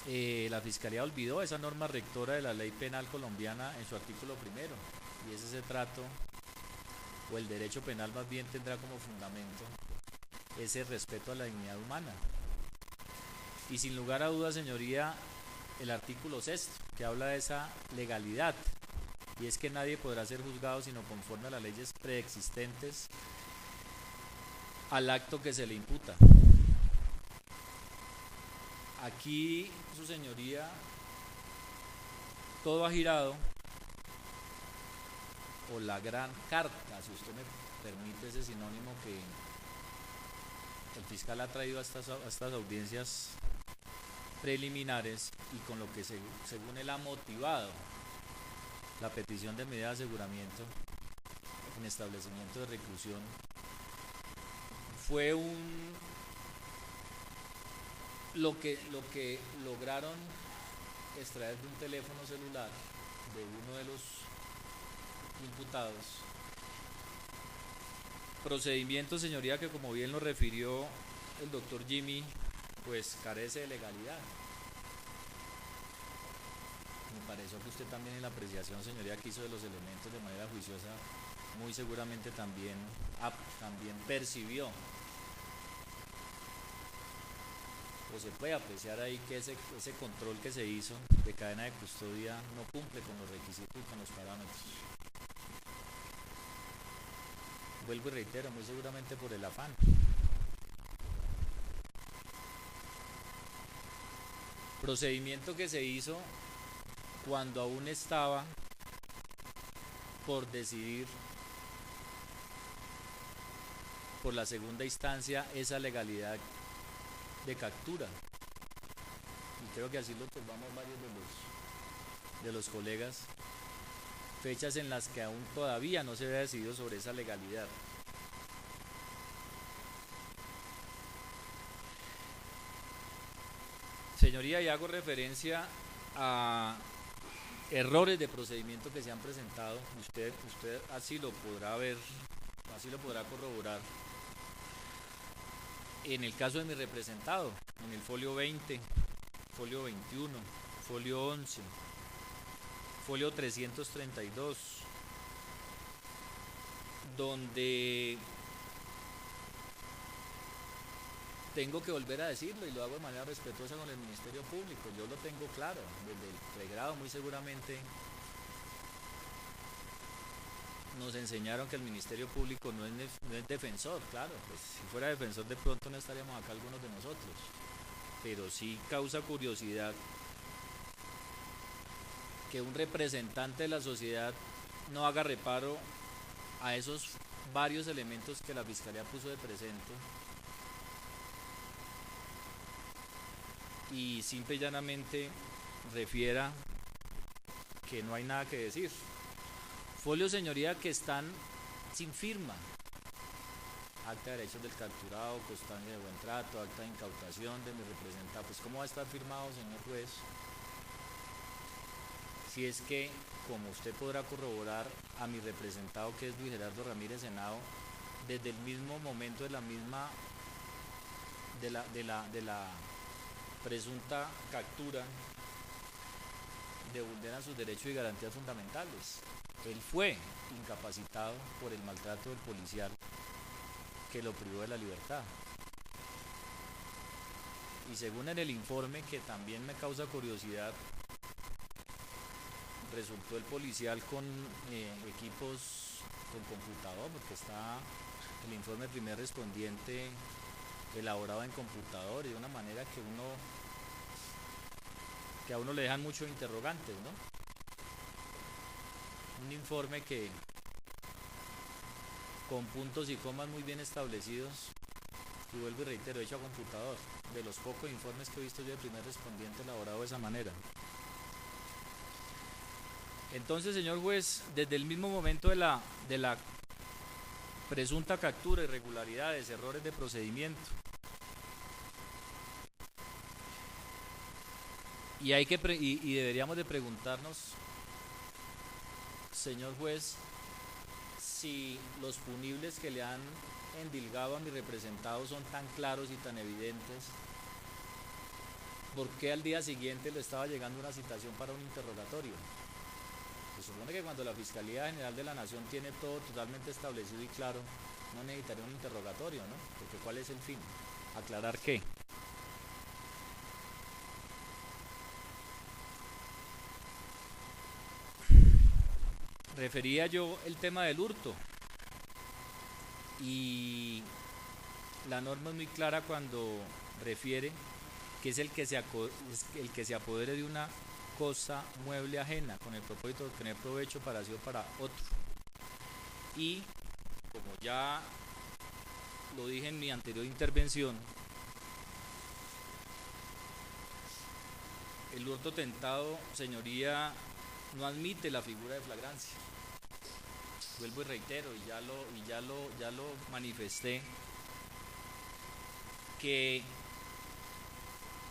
la Fiscalía olvidó esa norma rectora de la ley penal colombiana en su artículo 1, y es ese trato, o el derecho penal más bien, tendrá como fundamento ese respeto a la dignidad humana. Y sin lugar a dudas, señoría, el artículo 6, que habla de esa legalidad, y es que nadie podrá ser juzgado sino conforme a las leyes preexistentes al acto que se le imputa. Aquí, su señoría, todo ha girado, o la gran carta, si usted me permite ese sinónimo, que el fiscal ha traído a estas audiencias preliminares, y con lo que según él ha motivado la petición de medida de aseguramiento en establecimiento de reclusión, fue lo que lograron extraer de un teléfono celular de uno de los imputados. Procedimiento, señoría, que como bien lo refirió el doctor Jimmy, pues carece de legalidad. Me pareció que usted también, en la apreciación, señoría, que hizo de los elementos de manera juiciosa, muy seguramente también percibió, o se puede apreciar ahí, que ese control que se hizo de cadena de custodia no cumple con los requisitos y con los parámetros. Vuelvo y reitero, muy seguramente por el afán. Procedimiento que se hizo cuando aún estaba por decidir por la segunda instancia esa legalidad de captura, y creo que así lo tomamos varios de los colegas, fechas en las que aún todavía no se había decidido sobre esa legalidad. Señoría, y hago referencia a errores de procedimiento que se han presentado. Usted así lo podrá ver, así lo podrá corroborar. En el caso de mi representado, en el folio 20, folio 21, folio 11, folio 332, donde tengo que volver a decirlo, y lo hago de manera respetuosa con el Ministerio Público. Yo lo tengo claro, desde el pregrado muy seguramente nos enseñaron que el Ministerio Público no es defensor. Claro, pues si fuera defensor de pronto no estaríamos acá algunos de nosotros, pero sí causa curiosidad que un representante de la sociedad no haga reparo a esos varios elementos que la Fiscalía puso de presente, y simple y llanamente refiera que no hay nada que decir. Folios, señoría, que están sin firma. acta de derechos del capturado, constancia de buen trato, acta de incautación de mi representado. Pues ¿cómo va a estar firmado, señor juez? Si es que, como usted podrá corroborar, a mi representado, que es Luis Gerardo Ramírez Henao, desde el mismo momento de la misma de la presunta captura, de vulneran sus derechos y garantías fundamentales. Él fue incapacitado por el maltrato del policial que lo privó de la libertad. Y según en el informe, que también me causa curiosidad, resultó el policial con equipos con computador, porque está el informe del primer respondiente elaborado en computador, y de una manera que a uno le dejan muchos interrogantes, ¿no? Un informe que, con puntos y comas muy bien establecidos, y vuelvo y reitero, hecho a computador, de los pocos informes que he visto yo de primer respondiente elaborado de esa manera. Entonces, señor juez, desde el mismo momento de la presunta captura, irregularidades, errores de procedimiento, y deberíamos de preguntarnos, señor juez, si los punibles que le han endilgado a mi representado son tan claros y tan evidentes, ¿por qué al día siguiente le estaba llegando una citación para un interrogatorio? Se supone que cuando la Fiscalía General de la Nación tiene todo totalmente establecido y claro, no necesitaría un interrogatorio, ¿no? Porque ¿cuál es el fin? ¿Aclarar qué? Refería yo el tema del hurto, y la norma es muy clara cuando refiere que es el que se apodere de una cosa mueble ajena con el propósito de obtener provecho para sí o para otro. Y como ya lo dije en mi anterior intervención, el hurto tentado, señoría, no admite la figura de flagrancia. Vuelvo y reitero, y ya lo manifesté, que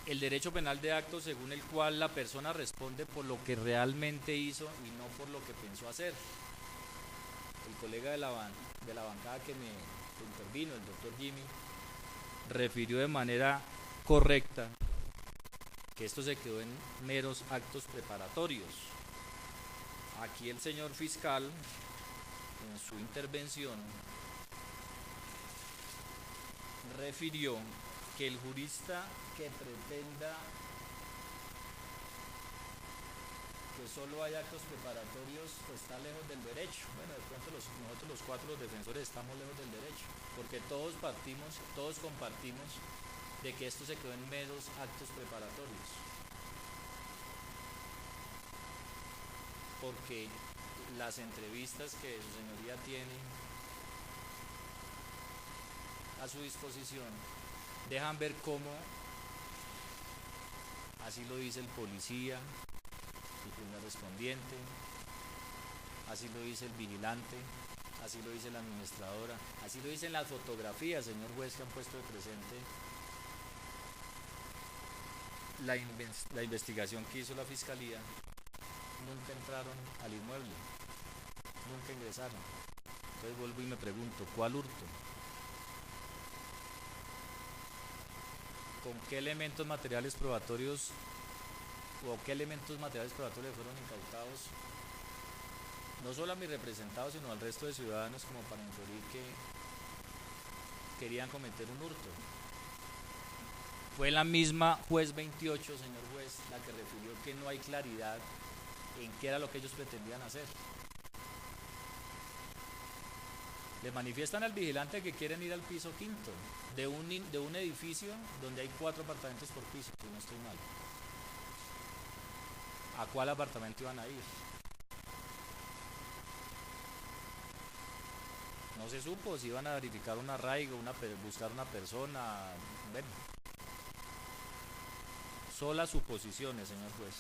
el derecho penal de acto, según el cual la persona responde por lo que realmente hizo y no por lo que pensó hacer. El colega de la bancada que intervino, el doctor Jimmy, refirió de manera correcta que esto se quedó en meros actos preparatorios. Aquí el señor fiscal, en su intervención, refirió que el jurista que pretenda que solo hay actos preparatorios está lejos del derecho. Bueno, de pronto nosotros los cuatro, los defensores, estamos lejos del derecho, porque todos compartimos de que esto se quedó en meros actos preparatorios. Porque las entrevistas que su señoría tiene a su disposición dejan ver cómo, así lo dice el policía, el primer respondiente, así lo dice el vigilante, así lo dice la administradora, así lo dicen las fotografías, señor juez, que han puesto de presente la investigación que hizo la Fiscalía. Nunca entraron al inmueble, nunca ingresaron. Entonces vuelvo y me pregunto, ¿cuál hurto? ¿Con qué elementos materiales probatorios fueron incautados, no solo a mi representado, sino al resto de ciudadanos, como para inferir que querían cometer un hurto? Fue la misma juez 28, señor juez, la que refirió que no hay claridad en qué era lo que ellos pretendían hacer. Le manifiestan al vigilante que quieren ir al piso quinto de un edificio donde hay 4 apartamentos por piso, si no estoy mal. ¿A cuál apartamento iban a ir? No se supo si iban a verificar un arraigo, buscar una persona. Bueno, solas suposiciones, señor juez.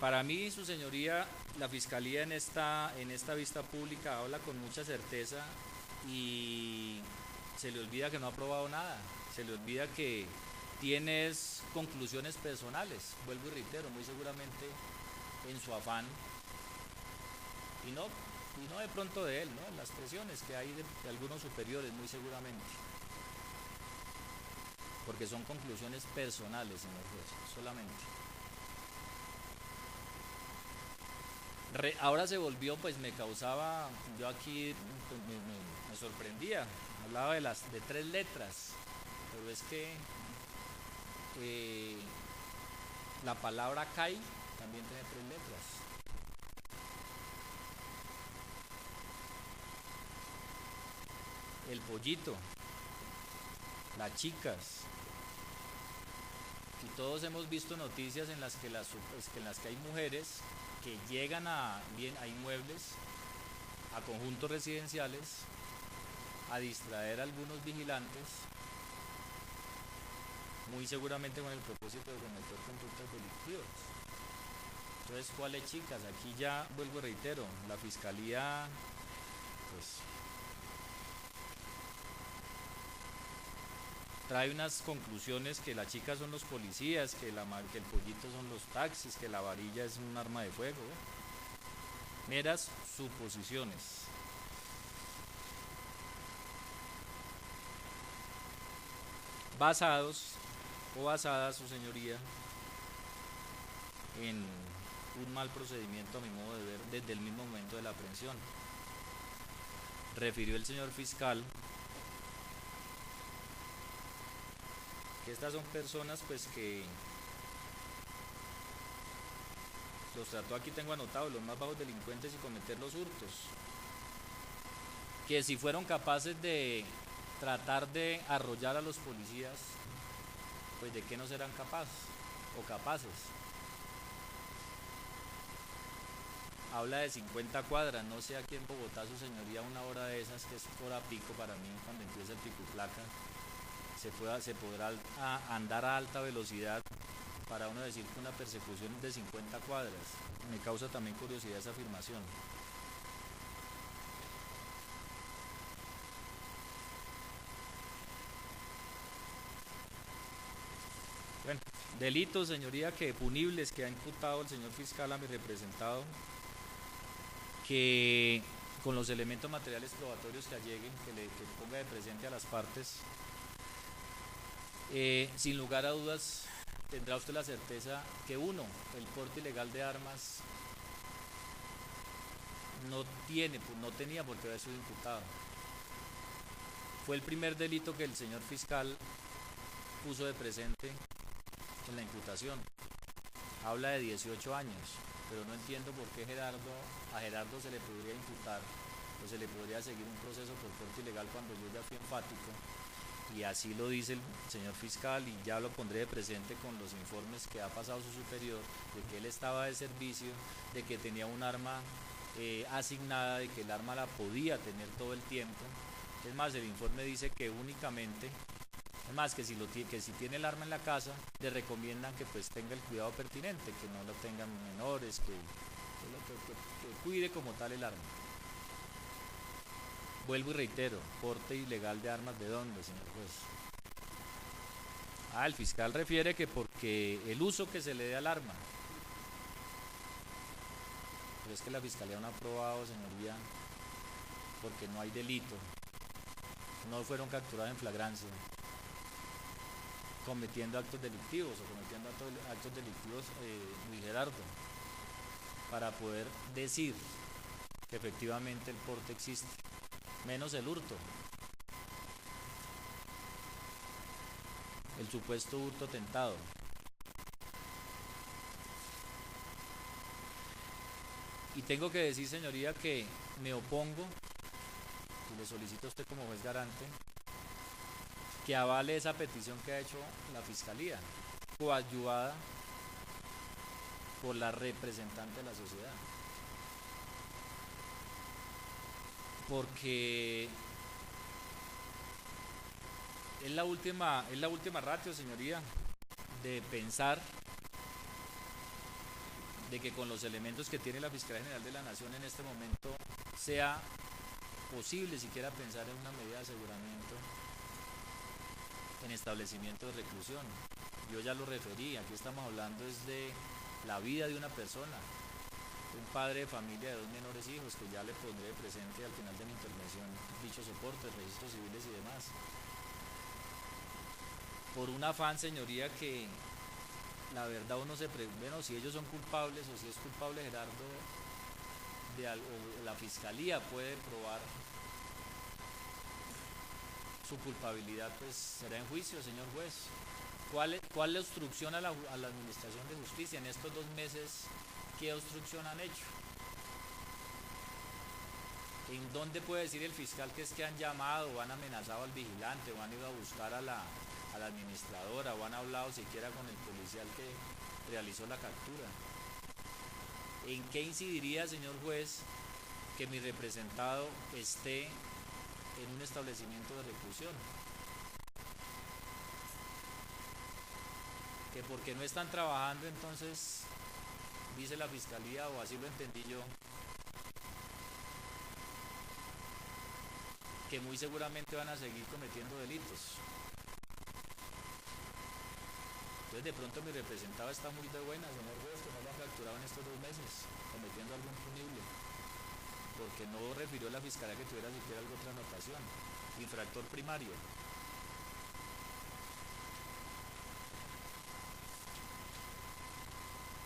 Para mí, su señoría, la Fiscalía en esta vista pública habla con mucha certeza y se le olvida que no ha probado nada, se le olvida que tienes conclusiones personales, vuelvo y reitero, muy seguramente en su afán, y no de pronto de él, ¿no? Las presiones que hay de algunos superiores, muy seguramente, porque son conclusiones personales, señor juez, solamente. Ahora se volvió, pues me causaba, yo aquí pues, me sorprendía, hablaba de 3 letras, pero es que la palabra CAI también tiene 3 letras. El pollito, las chicas, y todos hemos visto noticias en las que hay mujeres que llegan a inmuebles, a conjuntos residenciales, a distraer a algunos vigilantes, muy seguramente con el propósito de cometer conductas delictivas. Entonces, ¿cuáles chicas? Aquí ya vuelvo y reitero, la Fiscalía, pues, trae unas conclusiones que las chicas son los policías, que el pollito son los taxis, que la varilla es un arma de fuego, meras suposiciones. Basadas, su señoría, en un mal procedimiento a mi modo de ver desde el mismo momento de la aprehensión. Refirió el señor fiscal que estas son personas pues que los trató, aquí tengo anotado, los más bajos delincuentes y cometer los hurtos, que si fueron capaces de tratar de arrollar a los policías, pues de qué no serán capaces o capaces. Habla de 50 cuadras, no sé aquí en Bogotá, su señoría, una hora de esas, que es hora pico para mí, cuando empieza el pico y placa, se podrá andar a alta velocidad para uno decir que una persecución es de 50 cuadras. Me causa también curiosidad esa afirmación. Bueno, delitos, señoría, que punibles que ha imputado el señor fiscal a mi representado, que con los elementos materiales probatorios que alleguen, que ponga de presente a las partes, sin lugar a dudas tendrá usted la certeza que uno, el porte ilegal de armas no tenía por qué haber sido imputado. Fue el primer delito que el señor fiscal puso de presente en la imputación. Habla de 18 años, pero no entiendo por qué a Gerardo se le podría imputar o se le podría seguir un proceso por porte ilegal cuando yo ya fui enfático, y así lo dice el señor fiscal, y ya lo pondré de presente con los informes que ha pasado su superior, de que él estaba de servicio, de que tenía un arma asignada, de que el arma la podía tener todo el tiempo. Es más, el informe dice que únicamente, es más, que si tiene el arma en la casa, le recomiendan que pues tenga el cuidado pertinente, que no lo tengan menores, que cuide como tal el arma. Vuelvo y reitero, porte ilegal de armas, ¿de dónde, señor juez? El fiscal refiere que porque el uso que se le dé al arma. Pero es que la fiscalía no ha probado, señoría, porque no hay delito. No fueron capturados en flagrancia, cometiendo actos delictivos actos delictivos, Luis Gerardo, para poder decir que efectivamente el porte existe. Menos el hurto, el supuesto hurto tentado. Y tengo que decir, señoría, que me opongo, y le solicito a usted como juez garante, que avale esa petición que ha hecho la Fiscalía, coadyuvada por la representante de la sociedad. Porque es la última ratio, señoría, de pensar de que con los elementos que tiene la Fiscalía General de la Nación en este momento sea posible siquiera pensar en una medida de aseguramiento en establecimiento de reclusión. Yo ya lo referí, aquí estamos hablando es de la vida de una persona, un padre de familia de 2 menores hijos, que ya le pondré presente al final de mi intervención dichos soportes, registros civiles y demás. Por un afán, señoría, que la verdad uno se pregunta, bueno, si ellos son culpables o si es culpable Gerardo, o la fiscalía puede probar su culpabilidad, pues será en juicio, señor juez. ¿Cuál obstrucción a la administración de justicia en estos 2 meses? ¿Qué obstrucción han hecho? ¿En dónde puede decir el fiscal que es que han llamado o han amenazado al vigilante o han ido a buscar a la administradora o han hablado siquiera con el policial que realizó la captura? ¿En qué incidiría, señor juez, que mi representado esté en un establecimiento de reclusión? Que porque no están trabajando, entonces, dice la fiscalía, o así lo entendí yo, que muy seguramente van a seguir cometiendo delitos. Entonces de pronto mi representado está muy de buena, señor juez, que no lo han capturado en estos 2 meses, cometiendo algún punible, porque no refirió la fiscalía que tuviera siquiera alguna otra anotación. Infractor primario.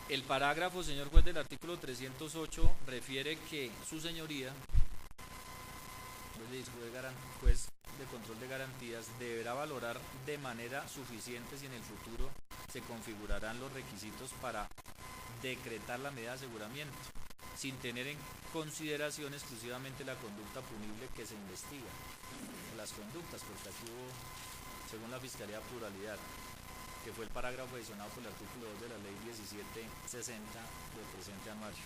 El parágrafo, señor juez, del artículo 308 refiere que su señoría, juez de control de garantías, deberá valorar de manera suficiente si en el futuro se configurarán los requisitos para decretar la medida de aseguramiento, sin tener en consideración exclusivamente la conducta punible que se investiga, las conductas, porque aquí hubo, según la Fiscalía, pluralidad, que fue el parágrafo adicionado por el artículo 2 de la ley 1760 del presente anuario.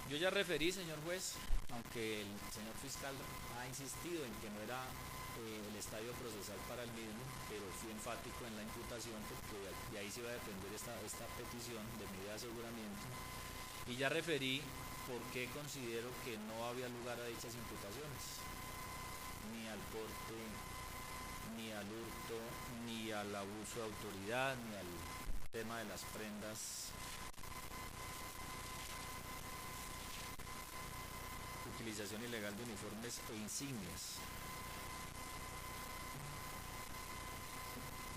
Yo ya referí, señor juez, aunque el señor fiscal ha insistido en que no era el estadio procesal para el mismo, pero fui enfático en la imputación, porque de ahí se iba a depender esta petición de medida de aseguramiento, y ya referí por qué considero que no había lugar a dichas imputaciones, ni al porte, ni al hurto, ni al abuso de autoridad, ni al tema de las prendas, utilización ilegal de uniformes e insignias.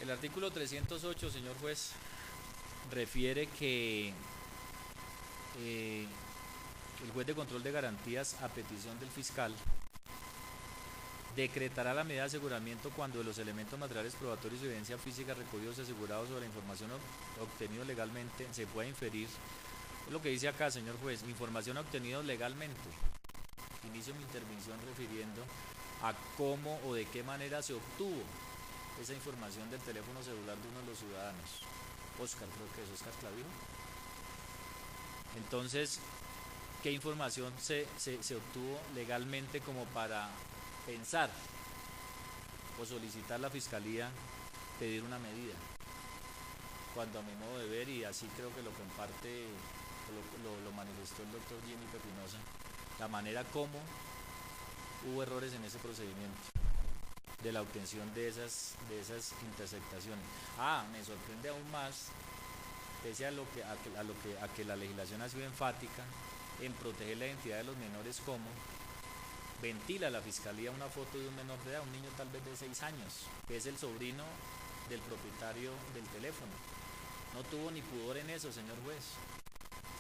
El artículo 308, señor juez, refiere que el juez de control de garantías, a petición del fiscal, decretará la medida de aseguramiento cuando de los elementos materiales probatorios y evidencia física recogidos y asegurados sobre la información obtenida legalmente se pueda inferir, es lo que dice acá, señor juez, información obtenida legalmente. Inicio mi intervención refiriendo a cómo o de qué manera se obtuvo esa información del teléfono celular de uno de los ciudadanos. Oscar, creo que es Oscar Clavijo. Entonces, ¿qué información se obtuvo legalmente como para pensar o solicitar a la fiscalía pedir una medida? Cuando a mi modo de ver, y así creo que lo comparte, lo manifestó el doctor Jimmy Pepinoza, la manera como hubo errores en ese procedimiento de la obtención de esas interceptaciones. Me sorprende aún más, pese a que la legislación ha sido enfática en proteger la identidad de los menores, como ventila la fiscalía una foto de un menor de edad, un niño tal vez de 6 años, que es el sobrino del propietario del teléfono. No tuvo ni pudor en eso, señor juez.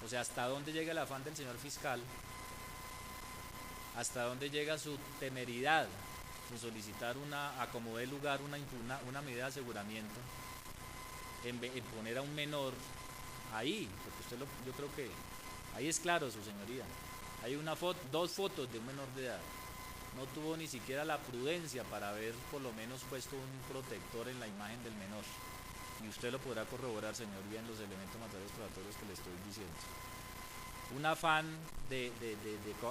O sea, ¿hasta dónde llega el afán del señor fiscal? ¿Hasta dónde llega su temeridad en solicitar a como dé lugar una medida de aseguramiento, en poner a un menor ahí? Porque yo creo que ahí es claro, su señoría. Hay 2 fotos de un menor de edad. No tuvo ni siquiera la prudencia para haber por lo menos puesto un protector en la imagen del menor. Y usted lo podrá corroborar, señoría, en los elementos materiales probatorios que le estoy diciendo. Un afán de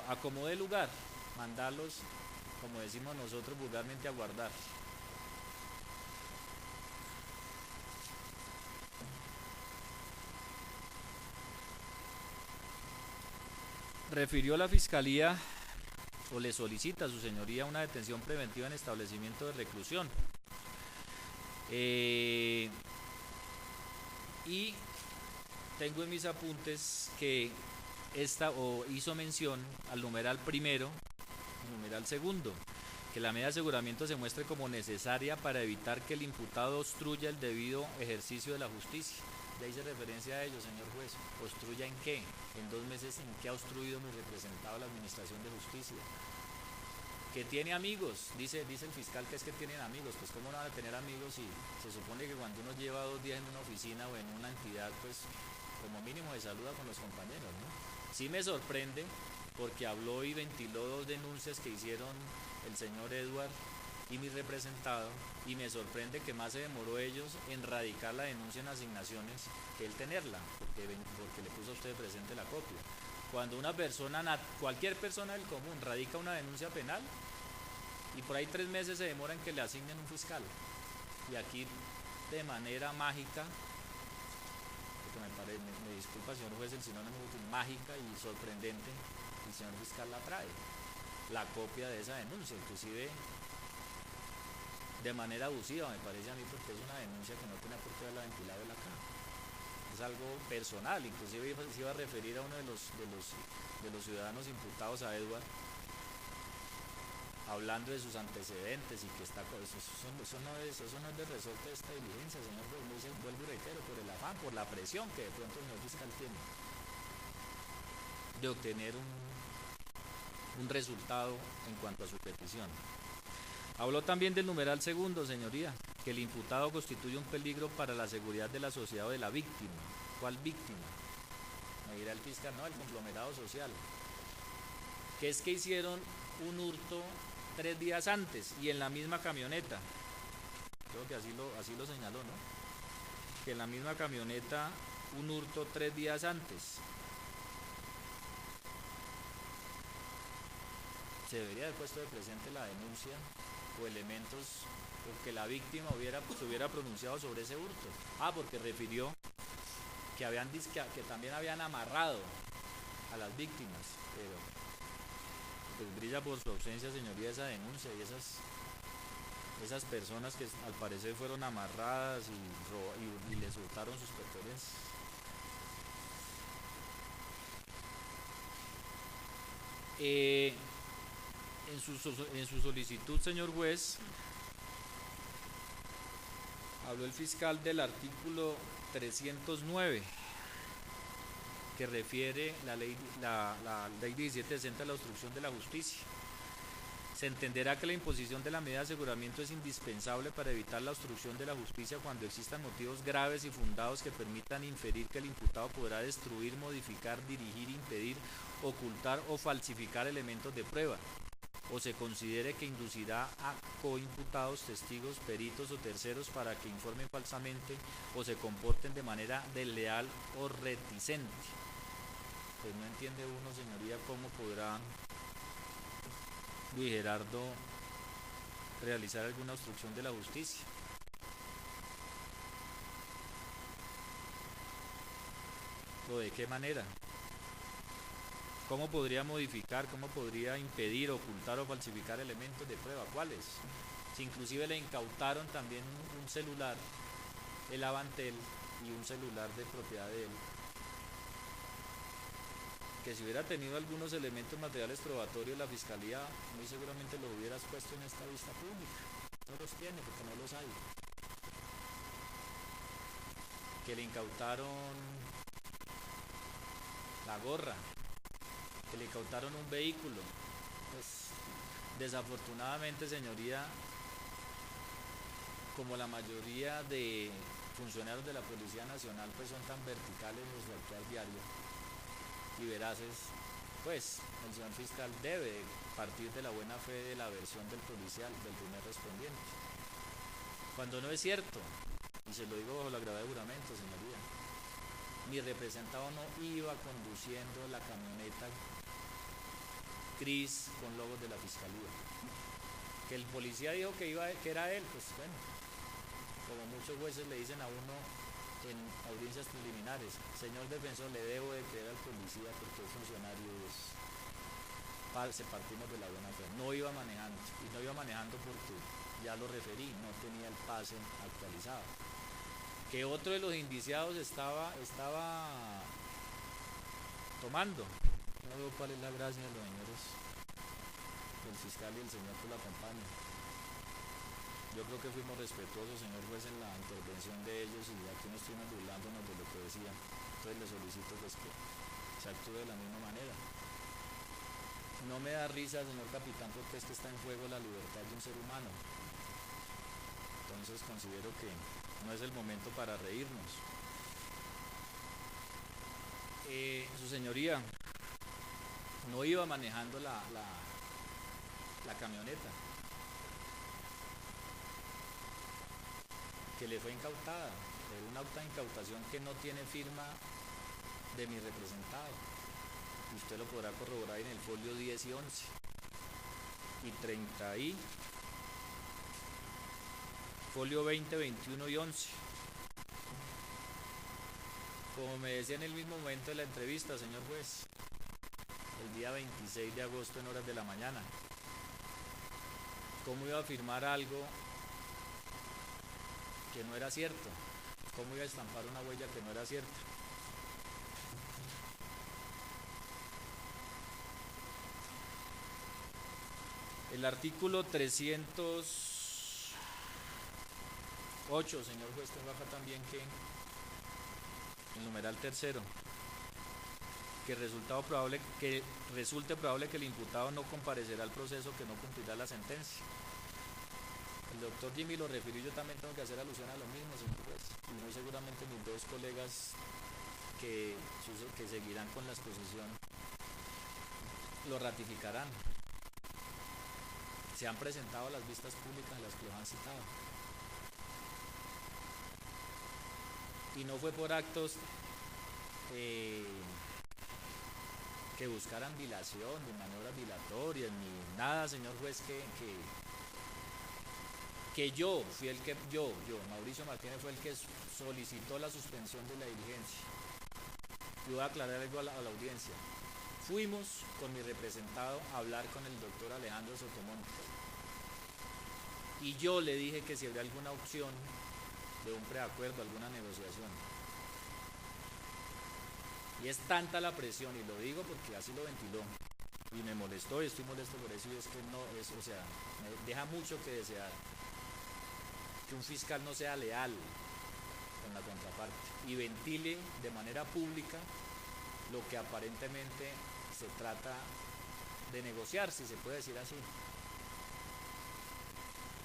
a como dé lugar, mandarlos, como decimos nosotros vulgarmente, a guardar. refirió la Fiscalía o le solicita a su señoría una detención preventiva en establecimiento de reclusión. Y tengo en mis apuntes que hizo mención al numeral primero, numeral segundo, que la medida de aseguramiento se muestre como necesaria para evitar que el imputado obstruya el debido ejercicio de la justicia. Ya hice referencia a ello, señor juez. ¿Obstruya en qué? En 2 meses, ¿en qué ha obstruido mi representado la Administración de Justicia? Que tiene amigos, dice el fiscal que es que tienen amigos. Pues cómo no van a tener amigos si se supone que cuando uno lleva 2 días en una oficina o en una entidad, pues como mínimo se saluda con los compañeros, ¿no? Sí me sorprende porque habló y ventiló 2 denuncias que hicieron el señor Edward y mi representado, y me sorprende que más se demoró ellos en radicar la denuncia en asignaciones que él tenerla, porque le puso a usted presente la copia. Cuando una persona, cualquier persona del común, radica una denuncia penal y por ahí 3 meses se demora en que le asignen un fiscal, y aquí de manera mágica, porque me disculpa señor juez el sinónimo mágica y sorprendente, el señor fiscal la trae, la copia de esa denuncia, inclusive de manera abusiva me parece a mí, porque es una denuncia que no tiene por qué haberla ventilado él acá. Es algo personal, inclusive se iba a referir a uno de los ciudadanos imputados, a Edward, hablando de sus antecedentes y que eso no es de resorte de esta diligencia, señor juez. Vuelvo y reitero, por el afán, por la presión que de pronto el señor fiscal tiene de obtener un resultado en cuanto a su petición. Habló también del numeral segundo, señoría, que el imputado constituye un peligro para la seguridad de la sociedad o de la víctima. ¿Cuál víctima? Me dirá el fiscal, no, el conglomerado social. Que es que hicieron un hurto 3 días antes y en la misma camioneta. Creo que así lo señaló, ¿no? Que en la misma camioneta un hurto 3 días antes. Se debería haber puesto de presente la denuncia o elementos porque la víctima se hubiera pronunciado sobre ese hurto. Porque refirió que también habían amarrado a las víctimas, pero pues brilla por su ausencia, señoría, esa denuncia y esas personas que al parecer fueron amarradas y les hurtaron sus pertenencias. En su solicitud, señor juez, habló el fiscal del artículo 309, que refiere la ley 1760 de la obstrucción de la justicia. Se entenderá que la imposición de la medida de aseguramiento es indispensable para evitar la obstrucción de la justicia cuando existan motivos graves y fundados que permitan inferir que el imputado podrá destruir, modificar, dirigir, impedir, ocultar o falsificar elementos de prueba, o se considere que inducirá a coimputados, testigos, peritos o terceros para que informen falsamente o se comporten de manera desleal o reticente. Pues no entiende uno, señoría, cómo podrá Luis Gerardo realizar alguna obstrucción de la justicia. ¿O de qué manera? ¿Cómo podría modificar, cómo podría impedir, ocultar o falsificar elementos de prueba? ¿Cuáles? Si inclusive le incautaron también un celular, el Avantel, y un celular de propiedad de él, que si hubiera tenido algunos elementos materiales probatorios, la Fiscalía muy seguramente los hubieras puesto en esta vista pública. No los tiene porque no los hay. Que le incautaron la gorra, que le incautaron un vehículo. Pues desafortunadamente, señoría, como la mayoría de funcionarios de la Policía Nacional pues son tan verticales en su actual diario y veraces, pues el señor fiscal debe partir de la buena fe de la versión del policial, del primer respondiente, cuando no es cierto, y se lo digo bajo la gravedad de juramento, señoría. Mi representado no iba conduciendo la camioneta gris con logos de la Fiscalía. Que el policía dijo que era él, pues bueno, como muchos jueces le dicen a uno, en audiencias preliminares: señor defensor, le debo de creer al policía porque es funcionario, se partimos de la buena fe. No iba manejando, y no iba manejando porque, ya lo referí, no tenía el pase actualizado. Que otro de los indiciados estaba tomando. No veo cuál es la gracia de los señores, el fiscal y el señor que lo acompañan. Yo creo que fuimos respetuosos, señor juez, en la intervención de ellos, y aquí no estuvimos burlándonos de lo que decían. Entonces le solicito pues que se actúe de la misma manera. No me da risa, señor capitán, porque es que está en juego la libertad de un ser humano. Entonces considero que no es el momento para reírnos. Su señoría no iba manejando la camioneta que le fue incautada. Era una auto de incautación que no tiene firma de mi representado. Usted lo podrá corroborar en el folio 10 y 11 y 30 y folio 20, 21 y 11. Como me decía en el mismo momento de la entrevista, señor juez, el día 26 de agosto en horas de la mañana, ¿cómo iba a afirmar algo que no era cierto? ¿Cómo iba a estampar una huella que no era cierta? El artículo 308, señor juez, tengo acá también que el numeral tercero, que resulte probable que el imputado no comparecerá al proceso, que no cumplirá la sentencia. El doctor Jimmy lo refirió, yo también tengo que hacer alusión a lo mismo, señor juez, y muy seguramente mis dos colegas que seguirán con la exposición lo ratificarán. Se han presentado las vistas públicas, las que los han citado, y no fue por actos que buscaran dilación, ni maniobras dilatorias, ni nada, señor juez, que yo, Mauricio Martínez, fue el que solicitó la suspensión de la diligencia. Y voy a aclarar algo a la audiencia. Fuimos con mi representado a hablar con el doctor Alejandro Sotomonte, y yo le dije que si habría alguna opción de un preacuerdo, alguna negociación. Y es tanta la presión, y lo digo porque así lo ventiló, y me molestó, y estoy molesto por eso, y es que no es, o sea, me deja mucho que desear que un fiscal no sea leal con la contraparte y ventile de manera pública lo que aparentemente se trata de negociar, si se puede decir así.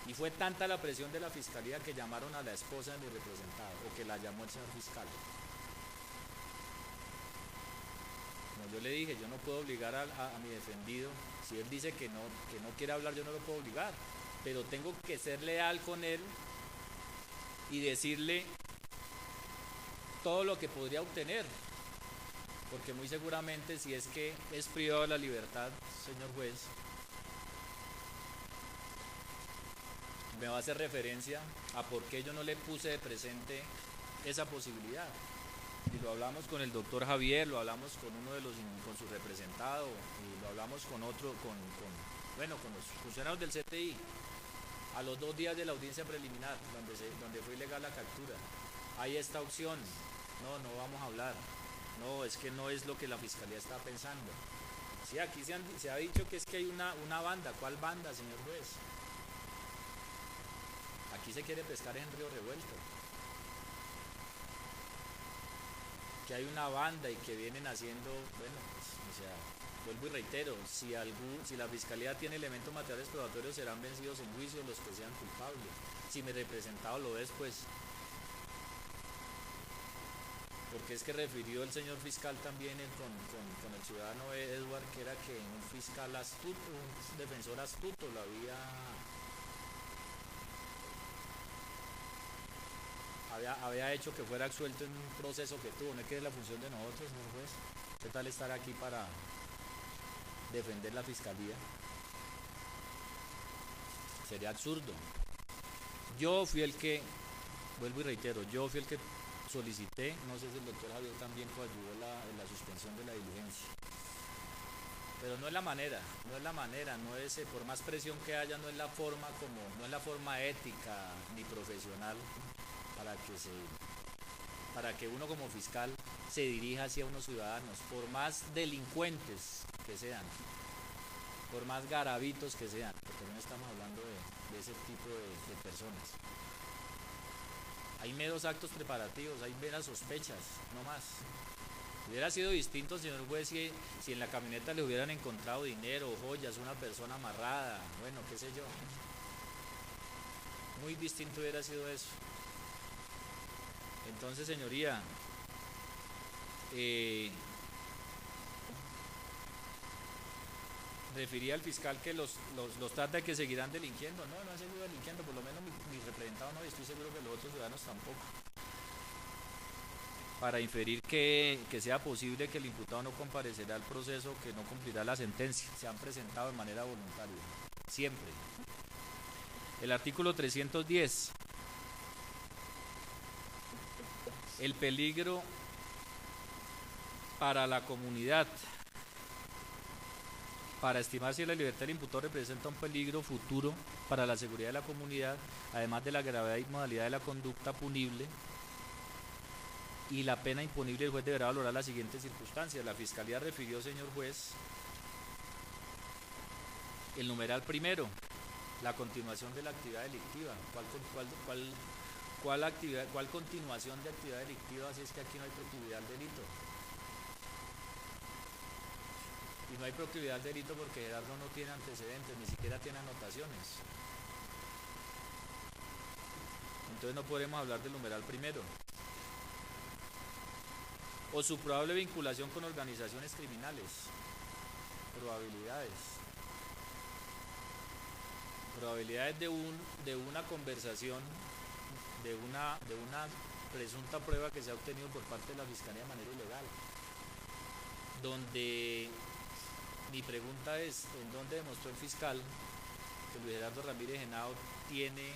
Y fue tanta la presión de la fiscalía que llamaron a la esposa de mi representado, o que la llamó el señor fiscal. Como yo le dije, yo no puedo obligar a mi defendido. Si él dice que no quiere hablar, yo no lo puedo obligar, pero tengo que ser leal con él y decirle todo lo que podría obtener, porque muy seguramente, si es que es privado de la libertad, señor juez, me va a hacer referencia a por qué yo no le puse de presente esa posibilidad. Y lo hablamos con el doctor Javier, lo hablamos con con su representado, y lo hablamos con otro, con los funcionarios del CTI, a los 2 días de la audiencia preliminar, donde fue ilegal la captura. Hay esta opción, no vamos a hablar, no, es que no es lo que la fiscalía está pensando. Sí, aquí se ha dicho que es que hay una banda. ¿Cuál banda, señor juez? Aquí se quiere pescar en río revuelto. Que hay una banda y que vienen haciendo, bueno, pues, o sea, vuelvo y reitero, si la fiscalía tiene elementos materiales probatorios, serán vencidos en juicio los que sean culpables. Si mi representado lo es, pues, porque es que refirió el señor fiscal también con el ciudadano Edward, que era que un fiscal astuto, un defensor astuto lo había hecho que fuera absuelto en un proceso que tuvo. No es que es la función de nosotros, señor juez. ¿Qué tal estar aquí para defender la fiscalía? Sería absurdo. Yo fui el que, vuelvo y reitero, yo fui el que solicité, no sé si el doctor Javier también coayudó en la suspensión de la diligencia. Pero no es la manera, por más presión que haya, no es la forma ética ni profesional para que uno como fiscal se dirija hacia unos ciudadanos, por más delincuentes que sean, por más garabitos que sean, porque no estamos hablando de ese tipo de personas. Hay meros actos preparativos, hay meras sospechas, no más. Hubiera sido distinto, señor juez, si en la camioneta le hubieran encontrado dinero, joyas, una persona amarrada, bueno, qué sé yo. Muy distinto hubiera sido eso. Entonces, señoría, refería al fiscal que los trata de que seguirán delinquiendo. No han seguido delinquiendo, por lo menos mi representado no, y estoy seguro que los otros ciudadanos tampoco. Para inferir que sea posible que el imputado no comparecerá al proceso, que no cumplirá la sentencia. Se han presentado de manera voluntaria, siempre. El artículo 310. El peligro para la comunidad. Para estimar si la libertad del imputado representa un peligro futuro para la seguridad de la comunidad, además de la gravedad y modalidad de la conducta punible y la pena imponible, el juez deberá valorar las siguientes circunstancias. La Fiscalía refirió, señor juez, el numeral primero, la continuación de la actividad delictiva. ¿Cuál continuación de actividad delictiva? Así es que aquí no hay proclividad al delito. Y no hay proclividad al delito porque Gerardo no tiene antecedentes, ni siquiera tiene anotaciones. Entonces no podemos hablar del numeral primero. O su probable vinculación con organizaciones criminales. Probabilidades de una conversación, de una presunta prueba que se ha obtenido por parte de la Fiscalía de manera ilegal. Donde mi pregunta es, ¿en dónde demostró el fiscal que Luis Gerardo Ramírez Henao tiene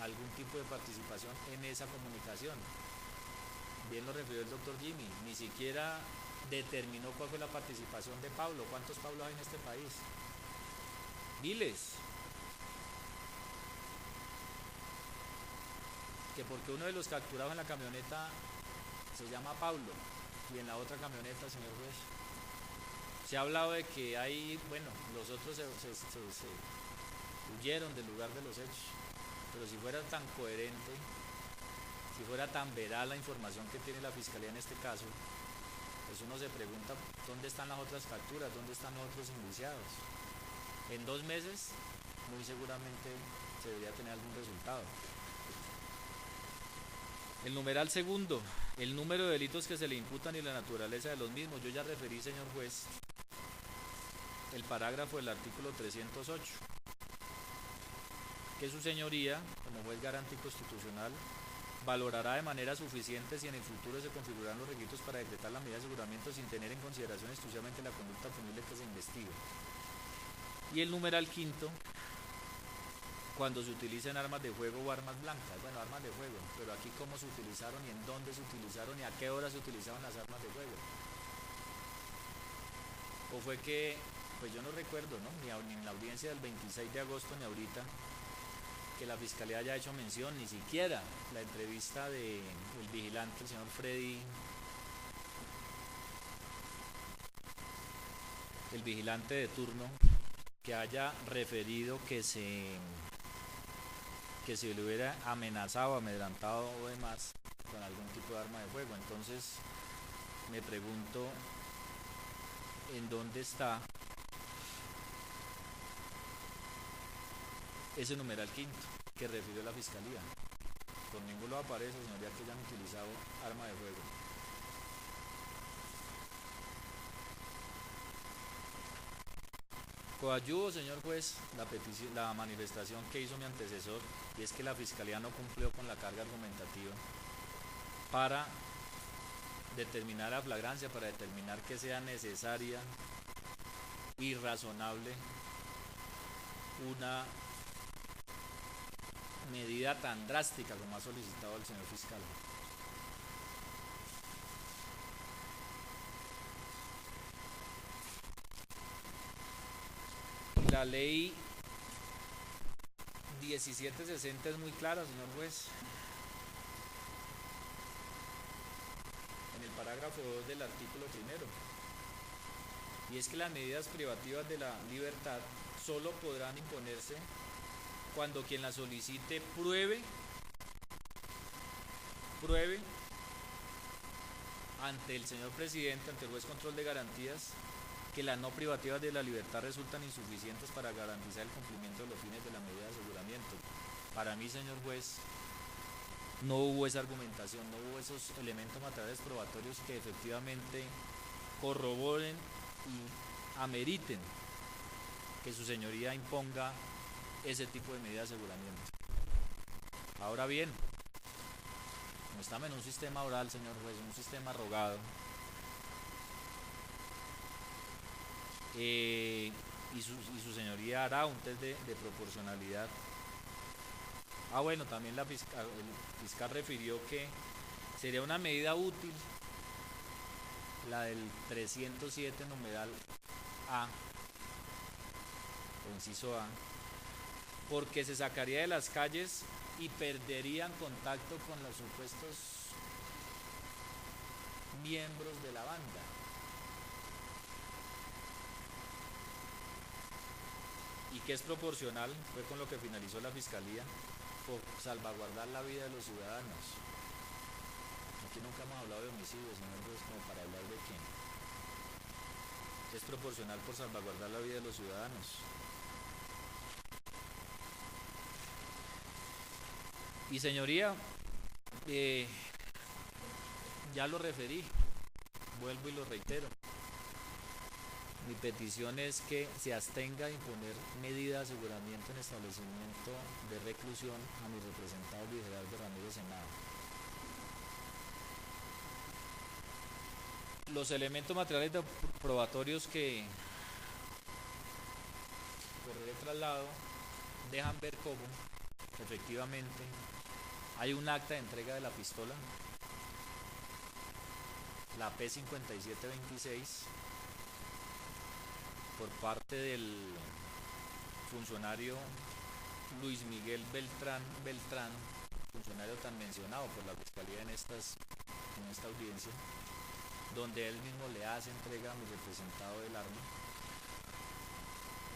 algún tipo de participación en esa comunicación? Bien lo refirió el doctor Jimmy, ni siquiera determinó cuál fue la participación de Pablo. ¿Cuántos Pablos hay en este país? Miles. Que porque uno de los capturados en la camioneta se llama Pablo y en la otra camioneta, señor juez, se ha hablado de que hay, los otros se huyeron del lugar de los hechos, pero si fuera tan coherente, si fuera tan veraz la información que tiene la Fiscalía en este caso, pues uno se pregunta dónde están las otras capturas, dónde están los otros indiciados. En 2 meses, muy seguramente se debería tener algún resultado. El numeral segundo, el número de delitos que se le imputan y la naturaleza de los mismos. Yo ya referí, señor juez, el parágrafo del artículo 308, que su señoría, como juez garante constitucional, valorará de manera suficiente si en el futuro se configurarán los requisitos para decretar la medida de aseguramiento sin tener en consideración exclusivamente la conducta punible que se investiga. Y el numeral quinto, cuando se utilicen armas de fuego o armas blancas. Bueno, armas de fuego, pero aquí cómo se utilizaron y en dónde se utilizaron y a qué hora se utilizaron las armas de fuego. O fue que, pues yo no recuerdo, ¿no? Ni en la audiencia del 26 de agosto ni ahorita, que la Fiscalía haya hecho mención, ni siquiera la entrevista del vigilante, el señor Freddy, el vigilante de turno, que haya referido que se le hubiera amenazado, amedrantado o demás con algún tipo de arma de fuego. Entonces me pregunto en dónde está ese numeral quinto que refirió la Fiscalía. Por ningún lado aparece, señoría, que hayan utilizado arma de fuego. Coadyuvo, señor juez, la manifestación que hizo mi antecesor, y es que la Fiscalía no cumplió con la carga argumentativa para determinar la flagrancia, para determinar que sea necesaria y razonable una medida tan drástica como ha solicitado el señor fiscal. la ley 1760 es muy clara, señor juez. En el parágrafo 2 del artículo primero. Y es que las medidas privativas de la libertad solo podrán imponerse cuando quien la solicite pruebe ante el señor presidente, ante el juez control de garantías, que las no privativas de la libertad resultan insuficientes para garantizar el cumplimiento de los fines de la medida de aseguramiento. Para mí, señor juez, no hubo esa argumentación, no hubo esos elementos materiales probatorios que efectivamente corroboren y ameriten que su señoría imponga ese tipo de medida de aseguramiento. Ahora bien, no estamos en un sistema oral, señor juez, en un sistema rogado. Y su señoría hará un test de proporcionalidad. Bueno, también el fiscal refirió que sería una medida útil la del 307 numeral A, o inciso A, porque se sacaría de las calles y perderían contacto con los supuestos miembros de la banda. Y que es proporcional, fue con lo que finalizó la fiscalía, por salvaguardar la vida de los ciudadanos. Aquí nunca hemos hablado de homicidio, señor juez, como para hablar de quién. Es proporcional por salvaguardar la vida de los ciudadanos. Y señoría, ya lo referí, vuelvo y lo reitero. Mi petición es que se abstenga de imponer medida de aseguramiento en establecimiento de reclusión a mi representado Luis Gerardo Ramírez Henao. Los elementos materiales probatorios que por el traslado dejan ver cómo efectivamente hay un acta de entrega de la pistola, la P5726, por parte del funcionario Luis Miguel Beltrán, funcionario tan mencionado por la Fiscalía en esta audiencia, donde él mismo le hace entrega a mi representado del arma.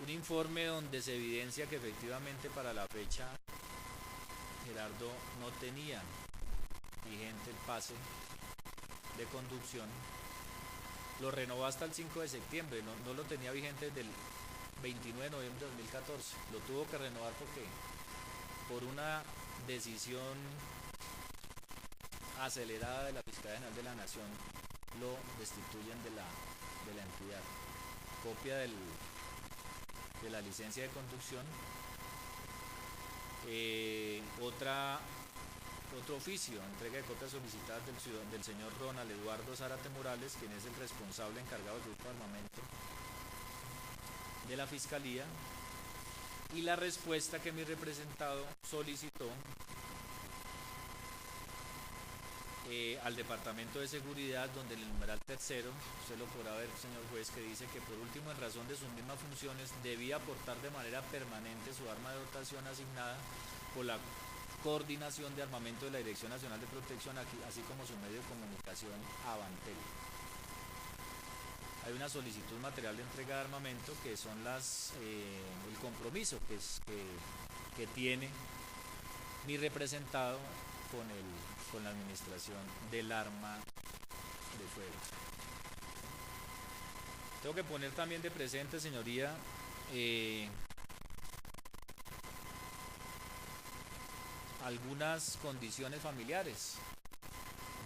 Un informe donde se evidencia que efectivamente para la fecha Gerardo no tenía vigente el pase de conducción. Lo renovó hasta el 5 de septiembre, no lo tenía vigente desde el 29 de noviembre de 2014. Lo tuvo que renovar porque por una decisión acelerada de la Fiscalía General de la Nación lo destituyen de la entidad. Copia de la licencia de conducción. Otro oficio, entrega de copias solicitadas del señor Ronald Eduardo Zárate Morales, quien es el responsable encargado del grupo de armamento de la Fiscalía, y la respuesta que mi representado solicitó al Departamento de Seguridad, donde el numeral tercero, usted lo podrá ver, señor juez, que dice que por último, en razón de sus mismas funciones, debía aportar de manera permanente su arma de dotación asignada por la Coordinación de Armamento de la Dirección Nacional de Protección, así como su medio de comunicación Avantel. Hay una solicitud material de entrega de armamento que son el compromiso que tiene mi representado con la administración del arma de fuego. Tengo que poner también de presente, señoría, algunas condiciones familiares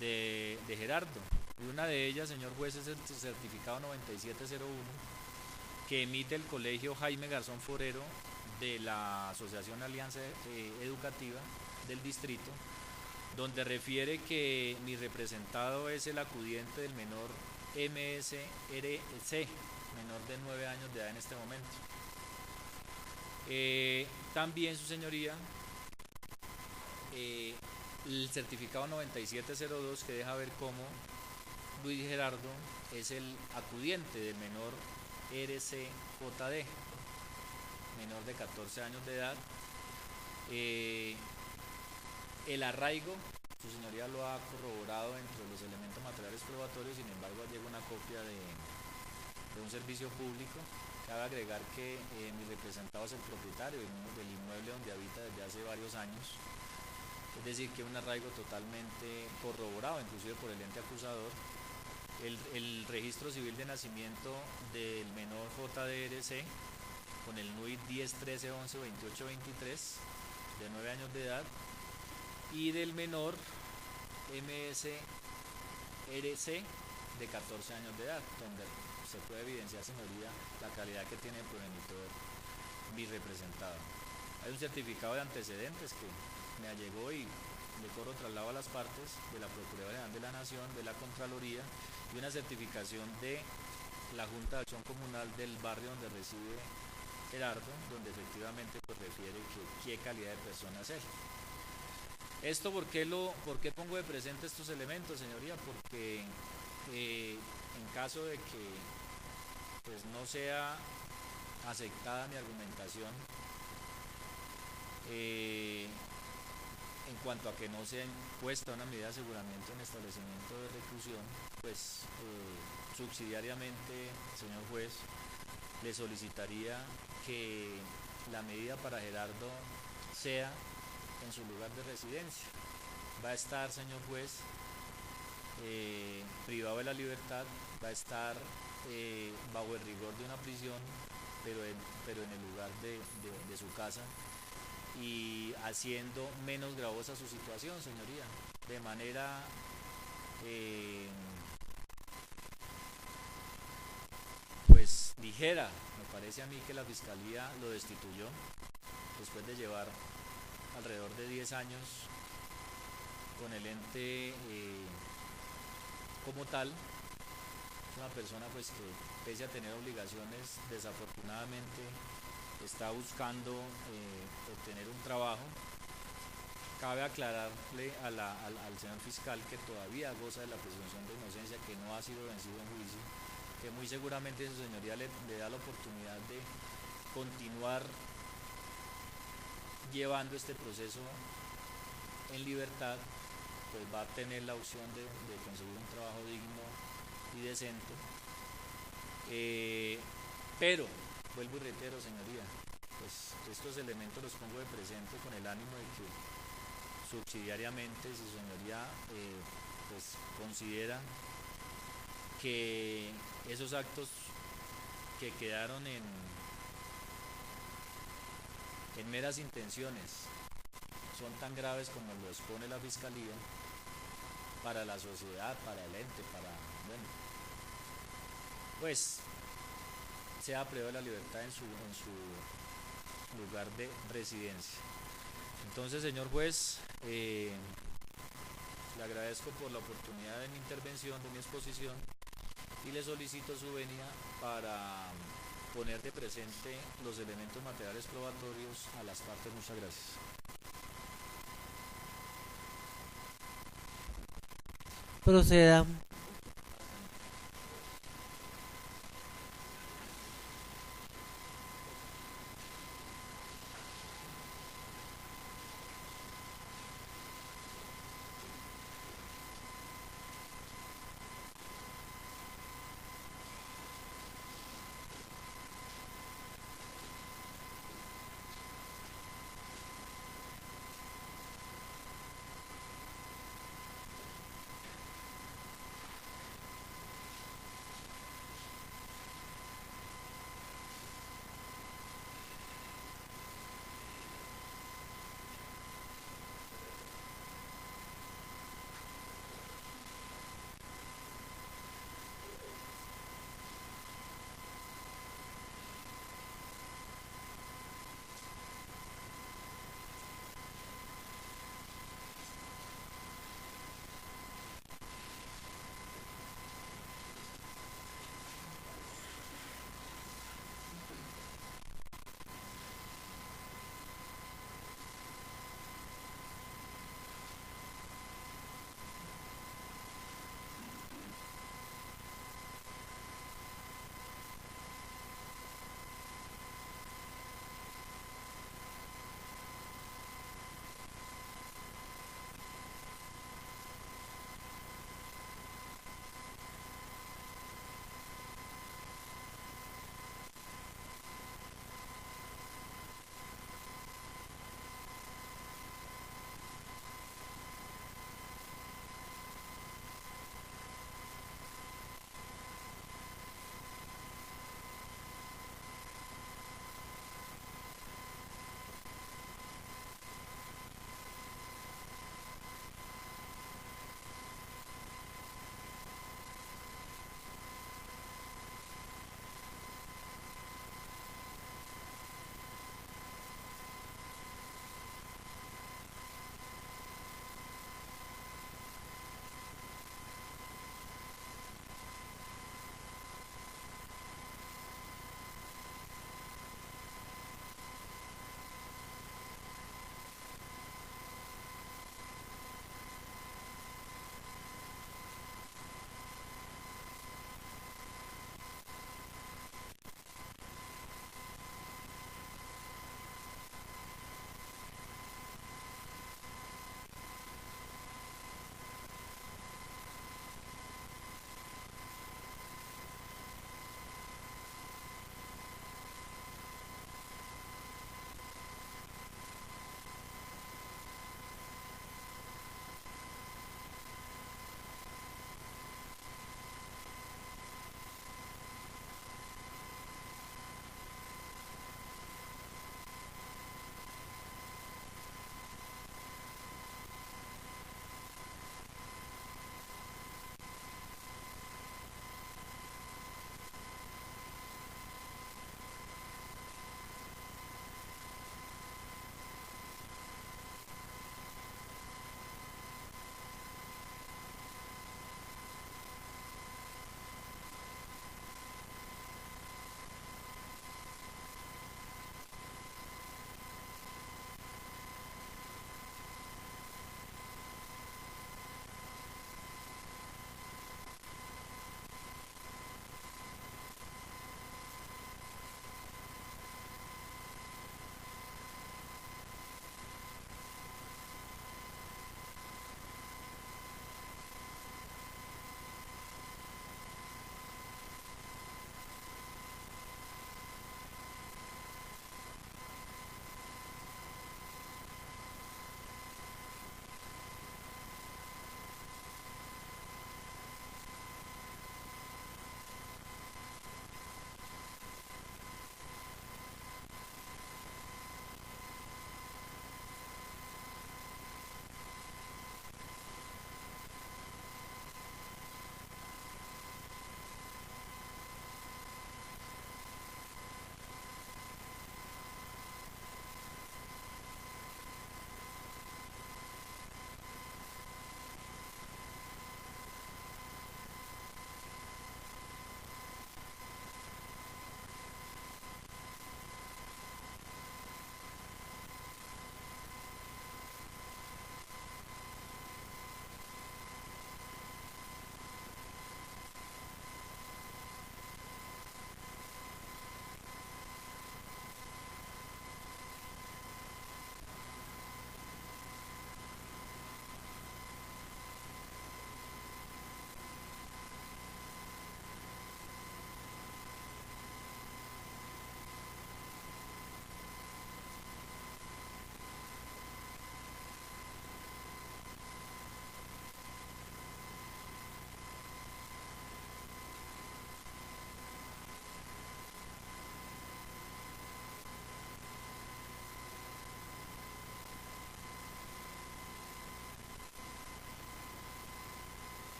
de Gerardo. Y una de ellas, señor juez, es el certificado 9701 que emite el Colegio Jaime Garzón Forero de la Asociación Alianza Educativa del Distrito, donde refiere que mi representado es el acudiente del menor MSRC, menor de 9 años de edad en este momento. También, su señoría, el certificado 9702 que deja ver cómo Luis Gerardo es el acudiente del menor RCJD. menor de 14 años de edad. El arraigo, su señoría lo ha corroborado entre los elementos materiales probatorios, sin embargo llega una copia de un servicio público. Cabe agregar que mi representado es el propietario del inmueble donde habita desde hace varios años, es decir, que un arraigo totalmente corroborado, inclusive por el ente acusador. El registro civil de nacimiento del menor JDRC con el NUID 10 13 11 28 23 de 9 años de edad, y del menor MSRC de 14 años de edad, donde se puede evidenciar, señoría, la calidad que tiene el progenitor mi representado. Hay un certificado de antecedentes que me allegó y le corro traslado a las partes de la Procuraduría General de la Nación, de la Contraloría, y una certificación de la Junta de Acción Comunal del barrio donde reside Gerardo, donde efectivamente pues refiere qué calidad de persona es él. Esto, ¿por qué pongo de presente estos elementos, señoría? Porque en caso de que pues no sea aceptada mi argumentación, en cuanto a que no sea impuesta una medida de aseguramiento en establecimiento de reclusión, pues subsidiariamente, señor juez, le solicitaría que la medida para Gerardo sea en su lugar de residencia. Va a estar, señor juez, privado de la libertad, va a estar bajo el rigor de una prisión, pero en el lugar de su casa, y haciendo menos gravosa su situación, señoría, de manera pues ligera. Me parece a mí que la Fiscalía lo destituyó después de llevar alrededor de 10 años con el ente como tal. Una persona pues que, pese a tener obligaciones, desafortunadamente está buscando obtener un trabajo. Cabe aclararle al señor fiscal que todavía goza de la presunción de inocencia, que no ha sido vencido en juicio, que muy seguramente su señoría le da la oportunidad de continuar llevando este proceso en libertad, pues va a tener la opción de conseguir un trabajo digno y decente. Pero vuelvo y reitero, señoría, pues estos elementos los pongo de presente con el ánimo de que subsidiariamente, si su señoría pues considera que esos actos que quedaron en meras intenciones son tan graves como lo expone la Fiscalía, para la sociedad, para el ente, pues sea privado de la libertad en su lugar de residencia. Entonces, señor juez, le agradezco por la oportunidad de mi intervención, de mi exposición, y le solicito su venia para poner de presente los elementos materiales probatorios a las partes. Muchas gracias. Proceda.